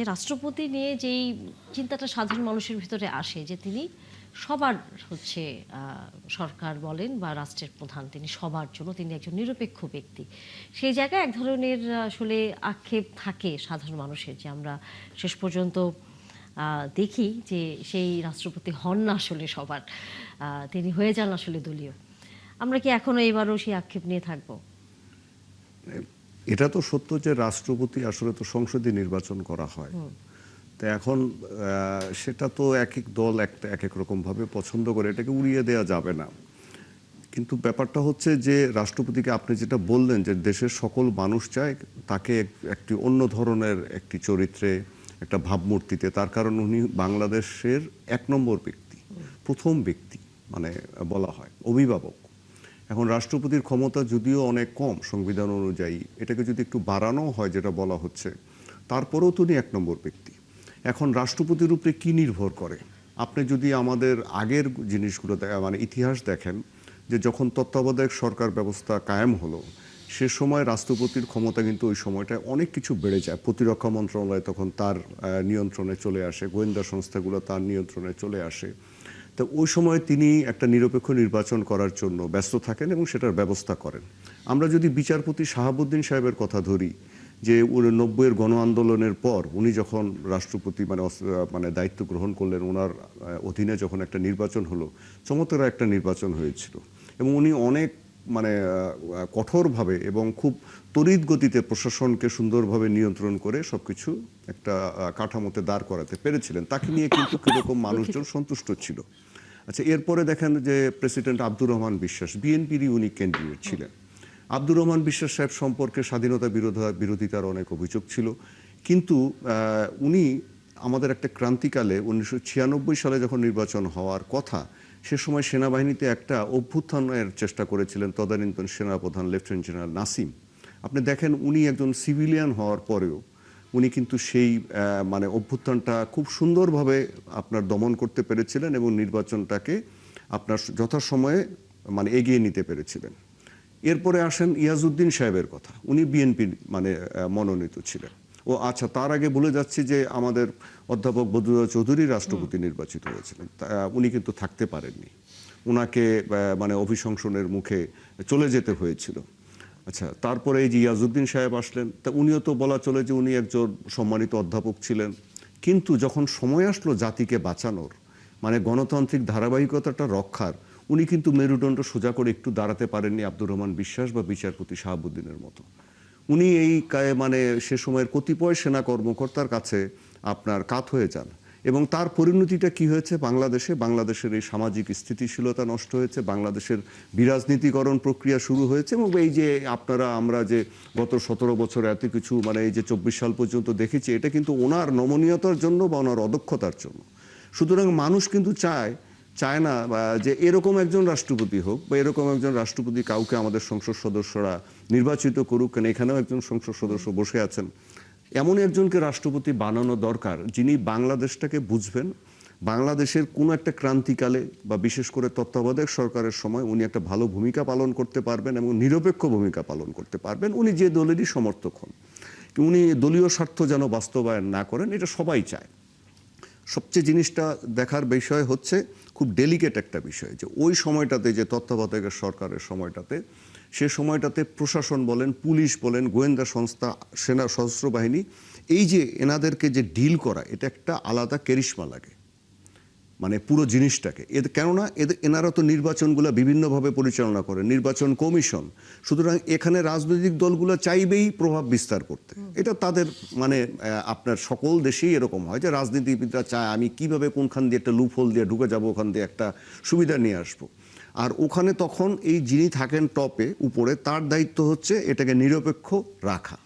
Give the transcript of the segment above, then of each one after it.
রাষ্ট্রপতি নিয়ে যেই চিন্তাটা সাধারণ মানুষের ভিতরে আসে যে তিনি সবার হচ্ছে সরকার বলেন বা রাষ্ট্রের প্রধান, তিনি সবার জন্য তিনি একজন নিরপেক্ষ ব্যক্তি। সেই জায়গায় এক ধরনের আসলে আক্ষেপ থাকে সাধারণ মানুষের যে আমরা শেষ পর্যন্ত দেখি যে সেই রাষ্ট্রপতি হন না আসলে সবার, তিনি হয়ে যান আসলে দলীয়। আমরা কি এখনো এবারও সেই আক্ষেপ নিয়ে থাকবো? এটা তো সত্য যে রাষ্ট্রপতি আসলে তো সংসদে নির্বাচন করা হয়। তো এখন সেটা তো এক এক দল এক এক রকম ভাবে পছন্দ করে, এটাকে উড়িয়ে দেওয়া যাবে না। কিন্তু ব্যাপারটা হচ্ছে যে রাষ্ট্রপতিকে আপনি যেটা বললেন যে দেশের সকল মানুষ চায় তাকে একটি অন্য ধরনের একটি চরিত্রে, একটা ভাবমূর্তিতে, তার কারণ উনি বাংলাদেশের এক নম্বর ব্যক্তি, প্রথম ব্যক্তি মানে বলা হয় অভিভাবক। এখন রাষ্ট্রপতির ক্ষমতা যদিও অনেক কম সংবিধান অনুযায়ী, এটাকে যদি একটু বাড়ানো হয় যেটা বলা হচ্ছে, তারপরেও তিনি এক নম্বর ব্যক্তি। এখন রাষ্ট্রপতির উপরে কি নির্ভর করে? আপনি যদি আমাদের আগের জিনিসগুলো মানে ইতিহাস দেখেন, যে যখন তত্ত্বাবধায়ক সরকার ব্যবস্থা কায়েম হলো, সে সময় রাষ্ট্রপতির ক্ষমতা কিন্তু ওই সময়টায় অনেক কিছু বেড়ে যায়। প্রতিরক্ষা মন্ত্রণালয় তখন তার নিয়ন্ত্রণে চলে আসে, গোয়েন্দা সংস্থাগুলো তার নিয়ন্ত্রণে চলে আসে। তো ওই সময় তিনি একটা নিরপেক্ষ নির্বাচন করার জন্য ব্যস্ত থাকেন এবং সেটার ব্যবস্থা করেন। আমরা যদি বিচারপতি শাহাবুদ্দিন সাহেবের কথা ধরি, যে 90-এর গণ আন্দোলনের পর উনি যখন রাষ্ট্রপতি মানে দায়িত্ব গ্রহণ করলেন, ওনার অধীনে যখন একটা নির্বাচন হলো, চমৎকার একটা নির্বাচন হয়েছিল এবং উনি অনেক মানে কঠোরভাবে এবং খুব তড়িৎ গতিতে প্রশাসনকে সুন্দরভাবে নিয়ন্ত্রণ করে সবকিছু একটা কাঠামোতে দাঁড় করাতে পেরেছিলেন। তাকে নিয়ে কিন্তু কিরকম মানুষজন সন্তুষ্ট ছিল। আচ্ছা, এরপরে দেখেন যে প্রেসিডেন্ট আব্দুর রহমান বিশ্বাস বিএনপিরই উনি ক্যান্ডিডেট ছিলেন। আব্দুর রহমান বিশ্বাস সাহেব সম্পর্কে স্বাধীনতা বিরোধিতার অনেক অভিযোগ ছিল, কিন্তু উনি আমাদের একটা ক্রান্তিকালে 1996 সালে যখন নির্বাচন হওয়ার কথা, সে সময় সেনাবাহিনীতে একটা অভ্যুত্থানের চেষ্টা করেছিলেন তদানীন্তন সেনাপ্রধান লেফটেন্যান্ট জেনারেল নাসিম। আপনি দেখেন উনি একজন সিভিলিয়ান হওয়ার পরেও উনি কিন্তু সেই মানে অভ্যুত্থানটা খুব সুন্দরভাবে আপনার দমন করতে পেরেছিলেন এবং নির্বাচনটাকে আপনার যথাসময়ে মানে এগিয়ে নিতে পেরেছিলেন। এরপরে আসেন ইয়াজউদ্দিন সাহেবের কথা, উনি বিএনপির মানে মনোনীত ছিলেন। ও আচ্ছা, তার আগে বলে যাচ্ছি যে আমাদের অধ্যাপক বদরুদ্দোজা চৌধুরী রাষ্ট্রপতি নির্বাচিত হয়েছিলেন, উনি কিন্তু থাকতে পারেননি, উনাকে মানে অভিশংসনের মুখে চলে যেতে হয়েছিল। আচ্ছা, তারপরে এই যে ইয়াজউদ্দিন সাহেব আসলেন, তা উনিও তো বলা চলে যে উনি একজন সম্মানিত অধ্যাপক ছিলেন, কিন্তু যখন সময় আসলো জাতিকে বাঁচানোর মানে গণতান্ত্রিক ধারাবাহিকতাটা রক্ষার, উনি কিন্তু মেরুদণ্ড সোজা করে একটু দাঁড়াতে পারেননি আব্দুর রহমান বিশ্বাস বা বিচারপতি শাহাবুদ্দিনের মতো। উনি এই মানে সে সময়ের কতিপয় সেনা কর্মকর্তার কাছে আপনার কাত হয়ে যান এবং তার পরিণতিটা কি হয়েছে বাংলাদেশের এই সামাজিক স্থিতিশীলতা নষ্ট হয়েছে, বাংলাদেশের বিরাজনীতিকরণ প্রক্রিয়া শুরু হয়েছে এবং এই যে আমরা যে গত 17 বছর এত কিছু মানে এই যে 24 সাল পর্যন্ত দেখেছি, এটা কিন্তু ওনার নমনীয়তার জন্য বা ওনার অদক্ষতার জন্য। সুতরাং মানুষ কিন্তু চায় না যে এরকম একজন রাষ্ট্রপতি হোক বা এরকম একজন রাষ্ট্রপতি কাউকে আমাদের সংসদ সদস্যরা নির্বাচিত করুক, কেন এখানেও একজন সংসদ সদস্য বসে আছেন, এমন একজনকে রাষ্ট্রপতি বানানো দরকার যিনি বাংলাদেশটাকে বুঝবেন, বাংলাদেশের কোনো একটা ক্রান্তিকালে বা বিশেষ করে তত্ত্বাবধায়ক সরকারের সময় উনি একটা ভালো ভূমিকা পালন করতে পারবেন এবং নিরপেক্ষ ভূমিকা পালন করতে পারবেন, উনি যে দলেরই সমর্থক হন। উনি দলীয় স্বার্থ যেন বাস্তবায়ন না করেন, এটা সবাই চায়। সবচেয়ে জিনিসটা দেখার বিষয় হচ্ছে খুব ডেলিকেট একটা বিষয়, যে ওই সময়টাতে যে তত্ত্বাবধায়ক সরকারের সময়টাতে, সে সময়টাতে প্রশাসন বলেন, পুলিশ বলেন, গোয়েন্দা সংস্থা, সেনা সশস্ত্র বাহিনী, এই যে এনাদেরকে যে ডিল করা, এটা একটা আলাদা ক্যারিশমা লাগে মানে পুরো জিনিসটাকে। কেননা এনারা তো নির্বাচনগুলো বিভিন্নভাবে পরিচালনা করেন, নির্বাচন কমিশন, সুতরাং এখানে রাজনৈতিক দলগুলো চাইবেই প্রভাব বিস্তার করতে। এটা তাদের মানে আপনার সকল দেশেই এরকম হয় যে রাজনীতিবিদরা চায় আমি কিভাবে কোনখান দিয়ে একটা লুপ হোল দিয়ে ঢুকে যাবো, ওখান দিয়ে একটা সুবিধা নিয়ে আসবো। আর ওখানে তখন এই যিনি থাকেন টপে উপরে, তার দায়িত্ব হচ্ছে এটাকে নিরপেক্ষ রাখা।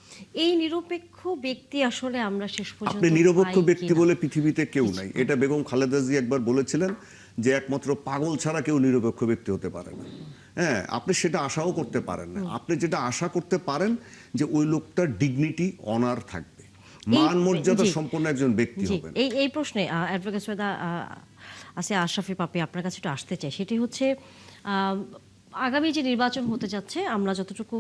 এই নিরপেক্ষ ব্যক্তি আসলে আমরা শেষ পর্যন্ত আপনি নিরপেক্ষ ব্যক্তি বলে পৃথিবীতে কেউ নাই, এটা বেগম খালেদা জিয়া একবার বলেছিলেন যে একমাত্র পাগল ছাড়া কেউ নিরপেক্ষ ব্যক্তি হতে পারে না। হ্যাঁ, আপনি সেটা আশাও করতে পারেন না। আপনি যেটা আশা করতে পারেন যে ওই লোকটার ডিগনিটি, অনার থাকবে, মান মর্যাদা সম্পন্ন একজন ব্যক্তি হবেন। এই প্রশ্নে অ্যাডভোকেট সৈয়দা আসিয়া আশরাফি পাপি আপনার কাছে একটু আসতে চাই। সেটি হচ্ছে আগামী যে নির্বাচন হতে যাচ্ছে, আমরা যতটুকু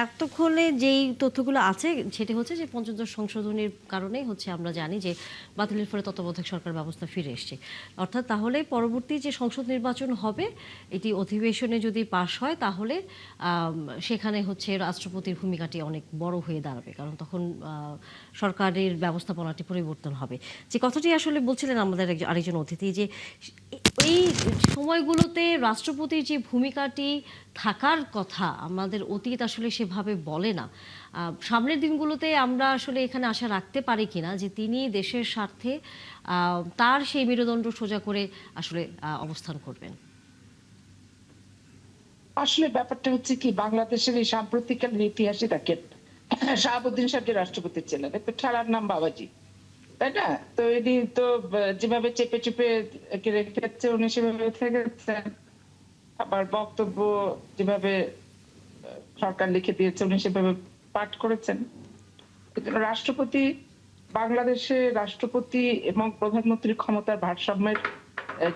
এতক্ষণে যেই তথ্যগুলো আছে সেটি হচ্ছে যে পঞ্চদশ সংশোধনীর কারণেই হচ্ছে আমরা জানি যে বাতিলের ফলে তত্ত্বাবধায়ক সরকার ব্যবস্থা ফিরে এসছে। অর্থাৎ তাহলে পরবর্তী যে সংসদ নির্বাচন হবে এটি অধিবেশনে যদি পাশ হয় তাহলে সেখানে হচ্ছে রাষ্ট্রপতির ভূমিকাটি অনেক বড় হয়ে দাঁড়াবে, কারণ তখন সরকারের ব্যবস্থাপনাটি পরিবর্তন হবে। যে কথাটি আসলে বলছিলেন আমাদের আরেকজন অতিথি, যে এই সময়গুলোতে রাষ্ট্রপতির যে ভূমিকাটি থাকার কথা আমাদের অতীত আসলে সেভাবে বলে না। সামনের দিনগুলোতে আমরা আসলে এখানে আশা রাখতে পারি কিনা যে তিনি দেশের স্বার্থে তার সেই মেরুদণ্ড সোজা করে আসলে অবস্থান করবেন? আসলে ব্যাপারটা হচ্ছে কি, বাংলাদেশের এই সাম্প্রতিককালের ইতিহাসে দেখেন, শাহাবুদ্দিন সাহেব যে রাষ্ট্রপতি ছিলেন, একটু ঠেলার নাম বাবাজি, তাই না? তো এটি তো যেভাবে চেপে চেপে রেখেছে উনি সেভাবে থেকেছেন, আবার বক্তব্য যেভাবে সরকার লিখে দিয়েছে উনি সেভাবে পাঠ করেছেন। রাষ্ট্রপতি, বাংলাদেশে রাষ্ট্রপতি এবং প্রধানমন্ত্রীর ক্ষমতার ভারসাম্যের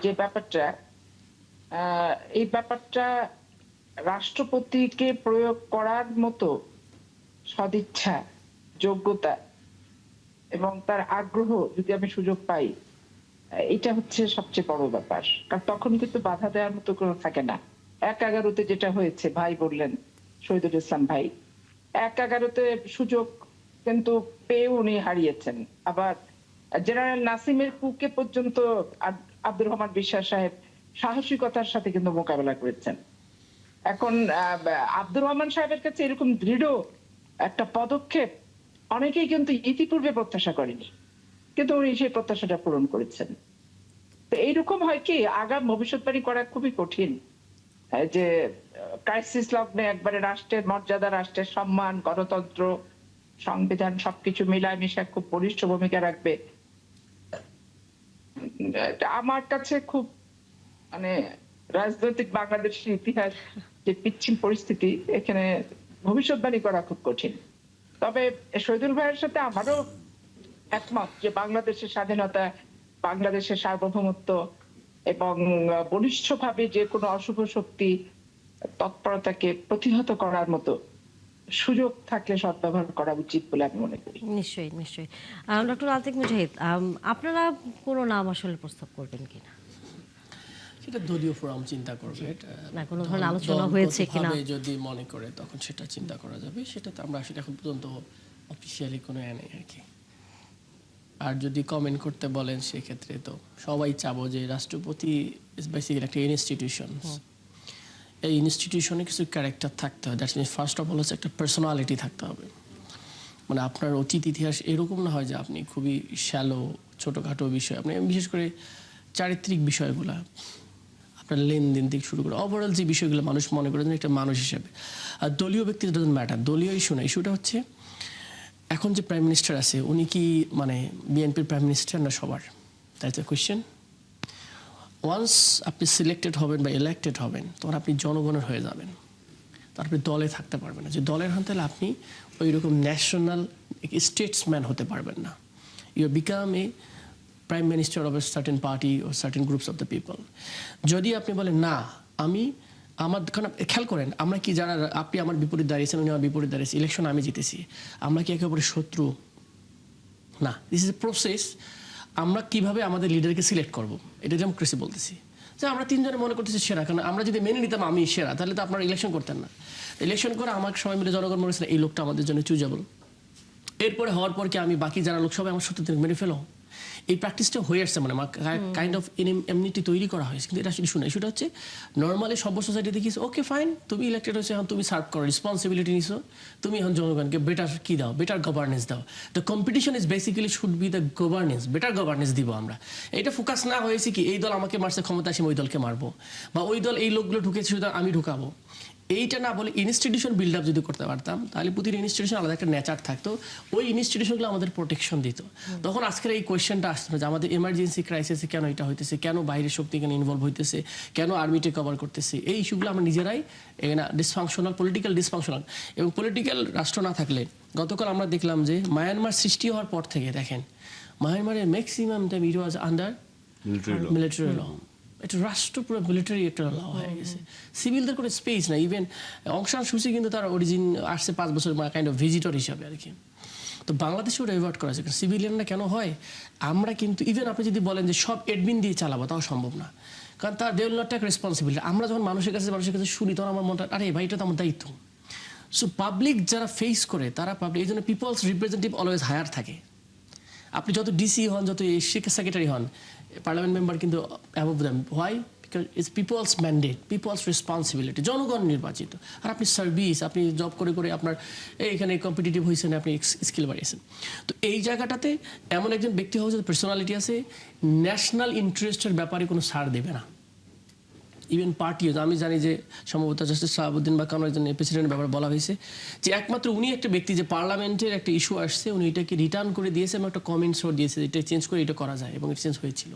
যে ব্যাপারটা, এই ব্যাপারটা রাষ্ট্রপতিকে প্রয়োগ করার মতো সদিচ্ছা, যোগ্যতা এবং তার আগ্রহ যদি আমি সুযোগ পাই, এটা হচ্ছে সবচেয়ে বড় ব্যাপার। কারণ তখন কিন্তু বাধা দেওয়ার মতো কোনো থাকে না। ১/১১-তে যেটা হয়েছে, ভাই বললেন শহীদুল ইসলাম ভাই, ১/১১-তে সুযোগ কিন্তু পেয়ে উনি হারিয়েছেন। আবার জেনারেল নাসিমের কুকে পর্যন্ত আব্দুর রহমান বিশ্বাস সাহেব সাহসিকতার সাথে কিন্তু মোকাবেলা করেছেন। এখন আব্দুর রহমান সাহেবের কাছে এরকম দৃঢ় একটা পদক্ষেপ অনেকেই কিন্তু ইতিপূর্বে প্রত্যাশা করেনি, কিন্তু উনি সেই প্রত্যাশাটা পূরণ করেছেন। তো এইরকম হয় কি, আগাম ভবিষ্যৎবাণী করা খুবই কঠিন, যে ক্রাইসিস লগ্নে একবারে রাষ্ট্রের মর্যাদা, রাষ্ট্রের সম্মান, গণতন্ত্র, সংবিধান সবকিছু মিলামিশা খুব বলিষ্ঠ ভূমিকা রাখবে। আমার কাছে খুব মানে রাজনৈতিক বাংলাদেশের ইতিহাস যে পিচ্ছিল পরিস্থিতি, এখানে ভবিষ্যৎবাণী করা খুব কঠিন। তবে শহীদুল ভাইয়ের সাথে আমারও একমত যে বাংলাদেশের স্বাধীনতা, বাংলাদেশের সার্বভৌমত্ব এবং বলিষ্ঠভাবে যে কোনো অশুভ শক্তি তৎপরতাকে প্রতিহত করার মতো সুযোগ থাকলে সদ্ব্যবহার করা উচিত বলে আমি মনে করি। নিশ্চয়ই, নিশ্চয়ই। ডক্টর আতিক মুজাহিদ, আপনারা কোনো নাম আসলে প্রস্তাব করবেন কিনা? সেটা দলীয় ফোরাম চিন্তা করবে, না কোনো ধরনের আলোচনা হয়েছে কিনা যদি মনে করে তখন সেটা চিন্তা করা যাবে। সেটা তো আমরা আসলে এখন পর্যন্ত অফিসিয়ালি কোনো নেই আর কি। আর যদি কমেন্ট করতে বলেন সেক্ষেত্রে তো সবাই চাবো যে রাষ্ট্রপতি ইজ বেসিক্যালি একটা ইনস্টিটিউশন। এই ইনস্টিটিউশনে কিছু ক্যারেক্টার থাকতে হয়। That's means first of all হচ্ছে একটা পার্সোনালিটি থাকতে হবে। মানে আপনার অতীত ইতিহাস এরকম না হয় যে আপনি খুবই শ্যালো ছোটোখাটো বিষয়, আপনি বিশেষ করে চারিত্রিক বিষয়গুলা, আপনার লেনদেন থেকে শুরু করে ওভারঅল যে বিষয়গুলো মানুষ মনে করে একটা মানুষ হিসেবে। আর দলীয় ব্যক্তি ডাজন্ট ম্যাটার, দলীয় ইস্যু না। ইস্যুটা হচ্ছে এখন যে প্রাইম মিনিস্টার আছে উনি কি মানে বিএনপির প্রাইম মিনিস্টার না সবার? That's the question. ওয়ান্স আপনি সিলেক্টেড হবেন বা ইলেক্টেড হবেন তখন আপনি জনগণের হয়ে যাবেন, তারপরে দলে থাকতে পারবেন না। যে দলের হন তাহলে আপনি ওই রকম ন্যাশনাল স্টেটসম্যান হতে পারবেন না। You become a prime minister of a certain party ও certain groups of the people. যদি আপনি বলেন না আমি আমার, কারণ খেয়াল করেন আমরা কি যারা, আপনি আমার বিপরীত দাঁড়িয়েছেন, উনি আমার বিপরীত দাঁড়িয়েছে, ইলেকশন আমি জিতেছি, আমরা কি একে অপরের শত্রু না। This is a process. আমরা কিভাবে আমাদের লিডারকে সিলেক্ট করবো, এটা ডেমোক্রেসি বলতেছি। যে আমরা তিনজনে মনে করতেছি সেরা, কারণ আমরা যদি মেনে নিতাম আমি সেরা তাহলে তো আপনারা ইলেকশন করতেন না। ইলেকশন করে আমাকে সবাই মিলে জনগণ মনে হচ্ছিল এই লোকটা আমাদের জন্য চুজেবল। এরপরে হওয়ার পর কি আমি বাকি যারা লোক সবাই আমার সত্যি মেনে ফেলো, এই প্র্যাকটিসটা হয়ে আসছে, মানে কাইন্ড অফ এমনিটি তৈরি করা হয়েছে। কিন্তু এটা আসলে শুনে সেটা হচ্ছে নর্মালি সভ্য সোসাইটি দেখিস ওকে ফাইন, তুমি ইলেক্টেড হয়েছে, এখন তুমি সার্ভ করো, রেসপন্সিবিলিটি নিছো, তুমি এখন জনগণকে বেটার কি দাও, বেটার গভর্নেন্স দাও। The competition is basically should be the governance, better governance দিব আমরা। এটা ফোকাস না হয়েছে কি এই দল আমাকে মারছে ক্ষমতা আসে ওই দলকে মারবো, বা ওই দল এই লোকগুলো ঢুকেছে সুতরাং আমি ঢুকাবো। এইটা না বলে ইনস্টিটিউশন বিল্ড আপ যদি করতে পারতাম তাহলে প্রতিটি ইনস্টিটিউশন আলাদা একটা নেচার থাকতো, ওই ইনস্টিটিউশনগুলো আমাদের প্রোটেকশন দিত। তখন আজকের এই কোয়েশ্চেনটা আসতো না যে আমাদের এমার্জেন্সি ক্রাইসিসে কেন এটা হইতেছে, কেন বাইরের শক্তি কেন ইনভলভ হইতেছে, কেন আর্মিতে কভার করতেছে। এই ইস্যুগুলো আমরা নিজেরাই ডিসফাংশনাল, পলিটিক্যাল ডিসফাংশনাল। এবং পলিটিক্যাল রাষ্ট্র না থাকলে, গতকাল আমরা দেখলাম যে মায়ানমার সৃষ্টি হওয়ার পর থেকে দেখেন মায়ানমারের maximum time it was under military law. এটা রাষ্ট্র পুরো মিলিটারি একটা ল হয়ে গেছে, সিভিলদের কোনো স্পেস না। ইভেন অং সান সু চি কিন্তু তার অরিজিন আসছে 5 বছর কাইন্ড অফ ভিজিটর হিসাবে আর কি। তো বাংলাদেশে ওটা অ্যাভয়েড করা আছে, সিভিলিয়ানরা কেন হয়, আমরা কিন্তু ইভেন আপনি যদি বলেন যে সব অ্যাডমিন দিয়ে চালাবো, তাও সম্ভব না, কারণ তার they will not take responsibility. আমরা যখন মানুষের কাছে শুনি, তখন আমার মনটা আরে ভাই এটা তো আমার দায়িত্ব। সো পাবলিক যারা ফেস করে তারা পাবলিক, এই জন্য পিপলস রিপ্রেজেন্টেটিভ অলওয়েজ হায়ার থাকে। আপনি যত ডিসি হন, যত সেক্রেটারি হন, পার্লামেন্ট মেম্বার কিন্তু above them. Why? Because it's people's mandate, people's responsibility, জনগণ নির্বাচিত। আর আপনি সার্ভিস, আপনি জব করে করে আপনার এখানে কম্পিটিটিভ হয়েছেন, আপনি স্কিল বাড়িয়েছেন। তো এই জায়গাটাতে এমন একজন ব্যক্তি হওয়া যে পার্সোনালিটি আছে, ন্যাশনাল ইন্টারেস্টের ব্যাপারে কোনো ছাড় দেবে না। ইভেন পার্টিও, আমি জানি যে সম্ভবত জাস্টিস শাহাবুদ্দিন বা কারণ একজন প্রেসিডেন্টের ব্যাপারে বলা হয়েছে যে একমাত্র উনি একটা ব্যক্তি যে পার্লামেন্টের একটা ইস্যু আসছে, উনি এটাকে রিটার্ন করে দিয়েছে এবং একটা কমেন্টসও দিয়েছে, এটা চেঞ্জ করে এটা করা যায়, এবং এটা চেঞ্জ হয়েছিল।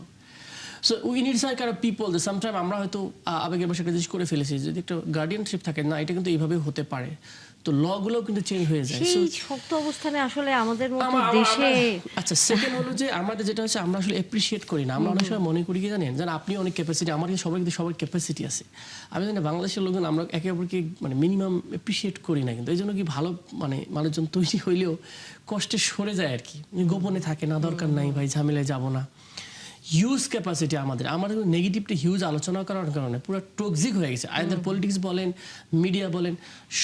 So we need some kind of people, যে সামটাইম আমরা হয়তো আবেগের বসে একটা জিনিস করে ফেলেছি, যদি একটা গার্ডিয়ানশিপ থাকে না, এটা কিন্তু এইভাবে হতে পারে, তো লগুলো কিন্তু চেঞ্জ হয়ে যায়। সেই শক্ত অবস্থানে আসলে আমাদের মতো দেশে। আচ্ছা, সেকেন্ড হলো যে আমাদের যেটা হচ্ছে আমরা আসলে অ্যাপ্রিসিয়েট করি না। আমরা অনেক সময় মনে করি কি জানেন, যেন আপনি অনেক ক্যাপাসিটি, আমার কিন্তু সবার ক্যাপাসিটি আছে। আমি জানি বাংলাদেশের লোকজন আমরা একে অপরকে মানে মিনিমাম অ্যাপ্রিসিয়েট করি না, কিন্তু এই জন্য কি ভালো মানে মানুষজন তৈরি হইলেও কষ্টে সরে যায় আর কি, গোপনে থাকে না, দরকার নাই ভাই, ঝামেলায় যাব না। হিউজ ক্যাপাসিটি আমাদের নেগেটিভটা হিউজ আলোচনা করার কারণে পুরো টক্সিক হয়ে গেছে। আইদার পলিটিক্স বলেন, মিডিয়া বলেন,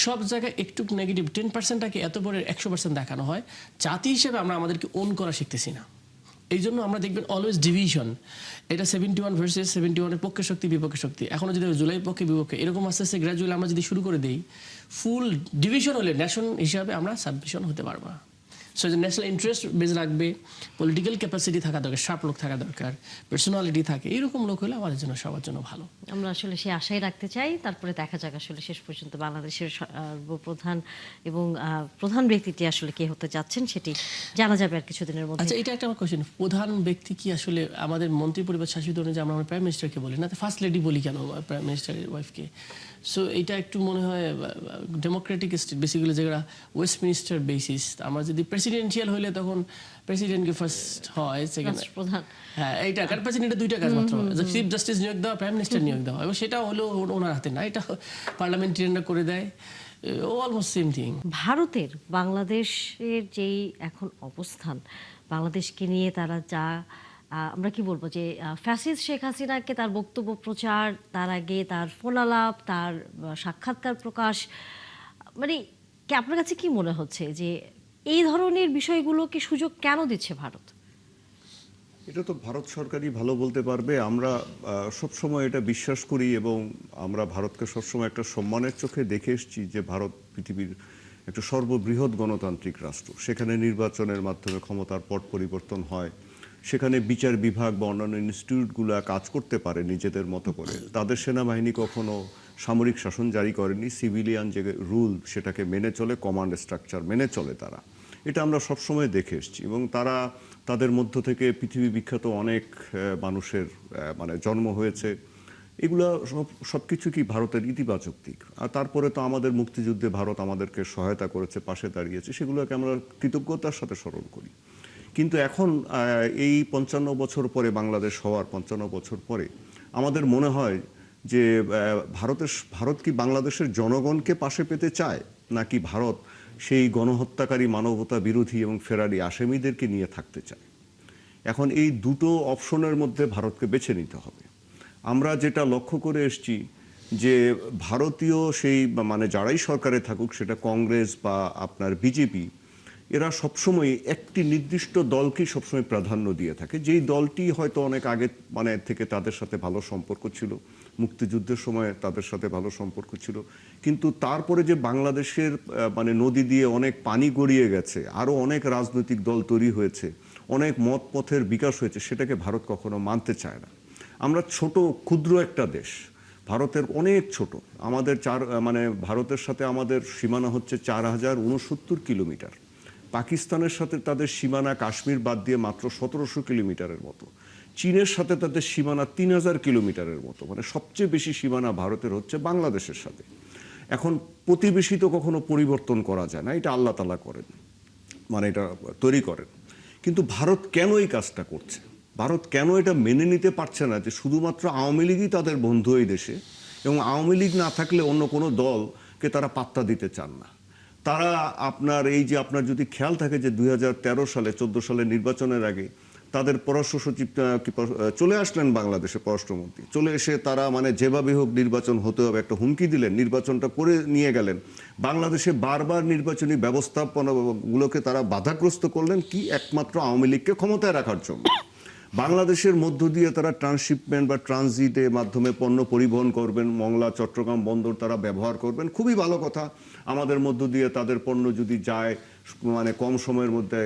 সব জায়গায় একটু নেগেটিভ 10%টাকে এত বড় 100% দেখানো হয়। জাতি হিসেবে আমরা আমাদেরকে ওন করা শিখতেছি না। এই জন্য আমরা দেখবেন অলওয়েজ ডিভিশন, এটা 71 ভার্সেস 71 এর পক্ষে শক্তি বিপক্ষে শক্তি, এখনো যদি জুলাই পক্ষে বিপক্ষে এরকম আস্তে আস্তে গ্র্যাজুয়ালি আমরা যদি শুরু করে দিই, ফুল ডিভিশন হলে নেশন হিসাবে আমরা সাবডিভিশন হতে পারবো না। সো যে ন্যাশনাল ইন্টারেস্ট বেজ রাখবে, পলিটিক্যাল ক্যাপাসিটি থাকা দরকার, শার্প লোক থাকা দরকার, পার্সোনালিটি থাকে, এরকম লোক হলে আমাদের জন্য সবার জন্য ভালো। আমরা আসলে সেই আশাই রাখতে চাই, তারপরে দেখা যাক আসলে শেষ পর্যন্ত বাংলাদেশের সর্বপ্রধান এবং প্রধান ব্যক্তিটি আসলে কে হতে যাচ্ছেন সেটি জানা যাবে আর কিছুদিনের মধ্যে। আচ্ছা, এটা একটা আমার কোশ্চেন, প্রধান ব্যক্তি কি আসলে আমাদের মন্ত্রী পরিবার শাসিত অনুযায়ী আমরা প্রাইম মিনিস্টারকে বলি না, ফার্স্ট লেডি বলি কেন প্রাইম মিনিস্টারের ওয়াইফকে? সো এটা একটু মনে হয় ডেমোক্রেটিক স্টেট বেসিক্যালি, যেগুলো ওয়েস্টমিনিস্টার বেসিস। আমরা যদি প্রেসিডেন্সিয়াল হইলে তখন প্রেসিডেন্টকে ফার্স্ট হয়, সেকেন্ড প্রধান। হ্যাঁ, এইটা কারণ প্রেসিডেন্টের দুইটা কাজ মাত্র, চিফ জাস্টিস নিয়োগ দেওয়া, প্রাইম মিনিস্টার নিয়োগ দেওয়া, এবং সেটা হলো ওনার হাতে না, এটা পার্লামেন্টারিয়ানরা করে দেয়, অলমোস্ট সেম থিং। ভারতের বাংলাদেশের যেই এখন অবস্থান, বাংলাদেশকে নিয়ে তারা যা আমরা কি বলবো যে ফ্যাসিস্ট শেখ হাসিনাকে তার বক্তব্য প্রচার, তার আগে তার ফোনালাপ, তার সাক্ষাৎকার প্রকাশ, মানে কি আপনার কাছে কি মনে হচ্ছে যে এই ধরনের বিষয়গুলোকে সুযোগ কেন দিচ্ছে ভারত? এটা তো ভারত সরকারই ভালো বলতে পারবে। আমরা সবসময় এটা বিশ্বাস করি এবং আমরা ভারতকে সবসময় একটা সম্মানের চোখে দেখে এসেছি যে ভারত পৃথিবীর একটা সর্ববৃহৎ গণতান্ত্রিক রাষ্ট্র। সেখানে নির্বাচনের মাধ্যমে ক্ষমতার পট পরিবর্তন হয়, সেখানে বিচার বিভাগ বা অন্যান্য ইনস্টিটিউটগুলো কাজ করতে পারে নিজেদের মতো করে। তাদের সেনাবাহিনী কখনো সামরিক শাসন জারি করেনি, সিভিলিয়ান যে রুল সেটাকে মেনে চলে, কমান্ড স্ট্রাকচার মেনে চলে তারা। এটা আমরা সবসময় দেখে এসেছি এবং তারা তাদের মধ্য থেকে পৃথিবী বিখ্যাত অনেক মানুষের মানে জন্ম হয়েছে। এগুলো সব কিছু কি ভারতের ইতিবাচক দিক। আর তারপরে তো আমাদের মুক্তিযুদ্ধে ভারত আমাদেরকে সহায়তা করেছে, পাশে দাঁড়িয়েছে, সেগুলোকে আমরা কৃতজ্ঞতার সাথে স্মরণ করি। কিন্তু এখন এই 55 বছর পরে, বাংলাদেশ হওয়ার 55 বছর পরে আমাদের মনে হয় যে ভারত কি বাংলাদেশের জনগণকে পাশে পেতে চায়, নাকি ভারত সেই গণহত্যাকারী, মানবতা বিরোধী এবং ফেরারি আসামিদেরকে নিয়ে থাকতে চায়? এখন এই দুটো অপশনের মধ্যে ভারতকে বেছে নিতে হবে। আমরা যেটা লক্ষ্য করে এসেছি যে ভারতীয় সেই মানে যারাই সরকারে থাকুক, সেটা কংগ্রেস বা আপনার বিজেপি, এরা সবসময় একটি নির্দিষ্ট দলকেই সবসময় প্রাধান্য দিয়ে থাকে, যেই দলটি হয়তো অনেক আগে মানে থেকে তাদের সাথে ভালো সম্পর্ক ছিল, মুক্তিযুদ্ধের সময় তাদের সাথে ভালো সম্পর্ক ছিল, কিন্তু তারপরে যে বাংলাদেশের মানে নদী দিয়ে অনেক পানি গড়িয়ে গেছে, আরও অনেক রাজনৈতিক দল তৈরি হয়েছে, অনেক মত পথের বিকাশ হয়েছে, সেটাকে ভারত কখনো মানতে চায় না। আমরা ছোট ক্ষুদ্র একটা দেশ, ভারতের অনেক ছোট, আমাদের ভারতের সাথে আমাদের সীমানা হচ্ছে 4069 কিলোমিটার। পাকিস্তানের সাথে তাদের সীমানা কাশ্মীর বাদ দিয়ে মাত্র 1700 কিলোমিটারের মতো। চীনের সাথে তাদের সীমানা 3000 কিলোমিটারের মতো। মানে সবচেয়ে বেশি সীমানা ভারতের হচ্ছে বাংলাদেশের সাথে। এখন প্রতিবেশী তো কখনো পরিবর্তন করা যায় না, এটা আল্লাহ তাআলা করেন, মানে এটা তৈরি করেন। কিন্তু ভারত কেন এই কাজটা করছে? ভারত কেন এটা মেনে নিতে পারছে না যে শুধুমাত্র আওয়ামী লীগই তাদের বন্ধু এই দেশে, এবং আওয়ামী লীগ না থাকলে অন্য কোনো দলকে তারা পাত্তা দিতে চান না। তারা আপনার এই যে আপনার যদি খেয়াল থাকে যে 2013 সালে 14 সালে নির্বাচনের আগে তাদের পররাষ্ট্র সচিব চলে আসলেন বাংলাদেশে, পররাষ্ট্রমন্ত্রী চলে এসে তারা মানে যেভাবে হোক নির্বাচন হতে হবে একটা হুমকি দিলেন, নির্বাচনটা করে নিয়ে গেলেন। বাংলাদেশে বারবার নির্বাচনী ব্যবস্থাপনাগুলোকে তারা বাধাগ্রস্ত করলেন কি একমাত্র আওয়ামী লীগকে ক্ষমতায় রাখার জন্য। বাংলাদেশের মধ্য দিয়ে তারা ট্রান্সশিপমেন্ট বা ট্রানজিটের মাধ্যমে পণ্য পরিবহন করবেন, মংলা চট্টগ্রাম বন্দর তারা ব্যবহার করবেন, খুবই ভালো কথা। আমাদের মধ্য দিয়ে তাদের পণ্য যদি যায় মানে কম সময়ের মধ্যে,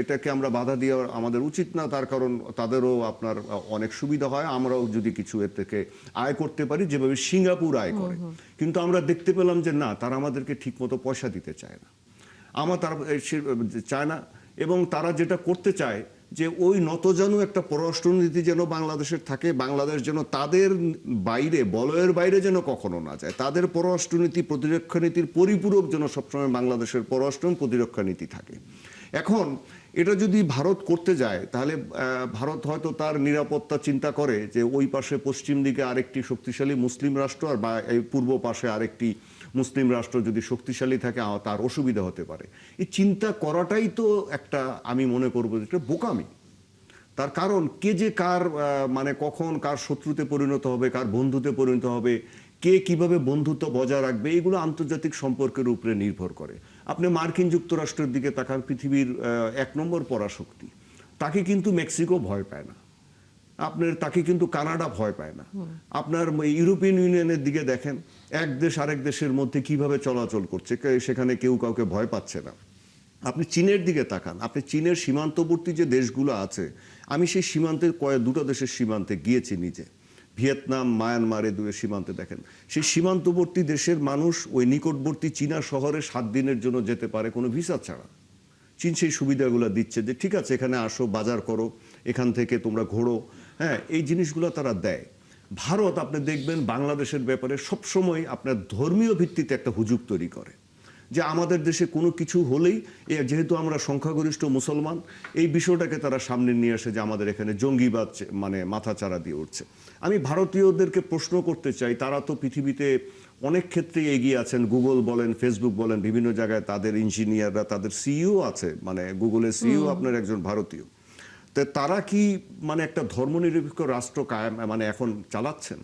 এটাকে আমরা বাধা দিয়ে আমাদের উচিত না, তার কারণ তাদেরও আপনার অনেক সুবিধা হয়, আমরাও যদি কিছু এর থেকে আয় করতে পারি যেভাবে সিঙ্গাপুর আয় করে। কিন্তু আমরা দেখতে পেলাম যে না, তারা আমাদেরকে ঠিকমতো পয়সা দিতে চায় না, তারা চায় না। এবং তারা যেটা করতে চায় যে ওই নতজানু একটা পররাষ্ট্রনীতি যেন বাংলাদেশের থাকে, বাংলাদেশ যেন তাদের বাইরে, বলয়ের বাইরে যেন কখনো না যায়। তাদের পররাষ্ট্রনীতি প্রতিরক্ষা নীতির পরিপূরক যেন সবসময় বাংলাদেশের পররাষ্ট্র প্রতিরক্ষা নীতি থাকে। এখন এটা যদি ভারত করতে যায় তাহলে ভারত হয়তো তার নিরাপত্তা চিন্তা করে যে ওই পাশে পশ্চিম দিকে আরেকটি শক্তিশালী মুসলিম রাষ্ট্র আর বা এই পূর্ব পাশে আরেকটি মুসলিম রাষ্ট্র যদি শক্তিশালী থাকে তার অসুবিধা হতে পারে। এই চিন্তা করাটাই তো একটা, আমি মনে করবো যেটা বোকামি। তার কারণ কে যে কার মানে কখন কার শত্রুতে পরিণত হবে, কার বন্ধুতে পরিণত হবে, কে কিভাবে বন্ধুত্ব বজায় রাখবে, এগুলো আন্তর্জাতিক সম্পর্কের উপরে নির্ভর করে। আপনি মার্কিন যুক্তরাষ্ট্রের দিকে তাকান, পৃথিবীর 1 নম্বর পরাশক্তি, তাকে কিন্তু মেক্সিকো ভয় পায় না, তাকে কিন্তু কানাডা ভয় পায় না। আপনার ইউরোপিয়ান ইউনিয়নের দিকে দেখেন, এক দেশ আরেক দেশের মধ্যে কিভাবে চলাচল করছে, সেখানে কেউ কাউকে ভয় পাচ্ছে না। আপনি চীনের দিকে তাকান, আপনি চীনের সীমান্তবর্তী যে দেশগুলো আছে, আমি সেই সীমান্তের দুটো দেশের সীমান্তে গিয়েছি নিজে, ভিয়েতনাম, মায়ানমার, এই 2 সীমান্তে দেখেন, সেই সীমান্তবর্তী দেশের মানুষ ওই নিকটবর্তী চীনা শহরে 7 দিনের জন্য যেতে পারে কোনো ভিসা ছাড়া। চীন সেই সুবিধাগুলো দিচ্ছে যে ঠিক আছে এখানে আসো, বাজার করো, এখান থেকে তোমরা ঘোরো, হ্যাঁ, এই জিনিসগুলো তারা দেয়। ভারত আপনি দেখবেন বাংলাদেশের ব্যাপারে সবসময় আপনার ধর্মীয় ভিত্তিতে একটা হুজুগ তৈরি করে যে আমাদের দেশে কোনো কিছু হলেই, যেহেতু আমরা সংখ্যাগরিষ্ঠ মুসলমান, এই বিষয়টাকে তারা সামনে নিয়ে আসে যে আমাদের এখানে জঙ্গিবাদ মানে মাথাচাড়া দিয়ে উঠছে। আমি ভারতীয়দেরকে প্রশ্ন করতে চাই, তারা তো পৃথিবীতে অনেক ক্ষেত্রে এগিয়ে আছেন, গুগল বলেন, ফেসবুক বলেন, বিভিন্ন জায়গায় তাদের ইঞ্জিনিয়াররা, তাদের সিইও আছে, মানে গুগলের সিইও আপনার একজন ভারতীয়। তো তারা কি মানে একটা ধর্মনিরপেক্ষ রাষ্ট্র কায়েম মানে এখন চালাচ্ছেন?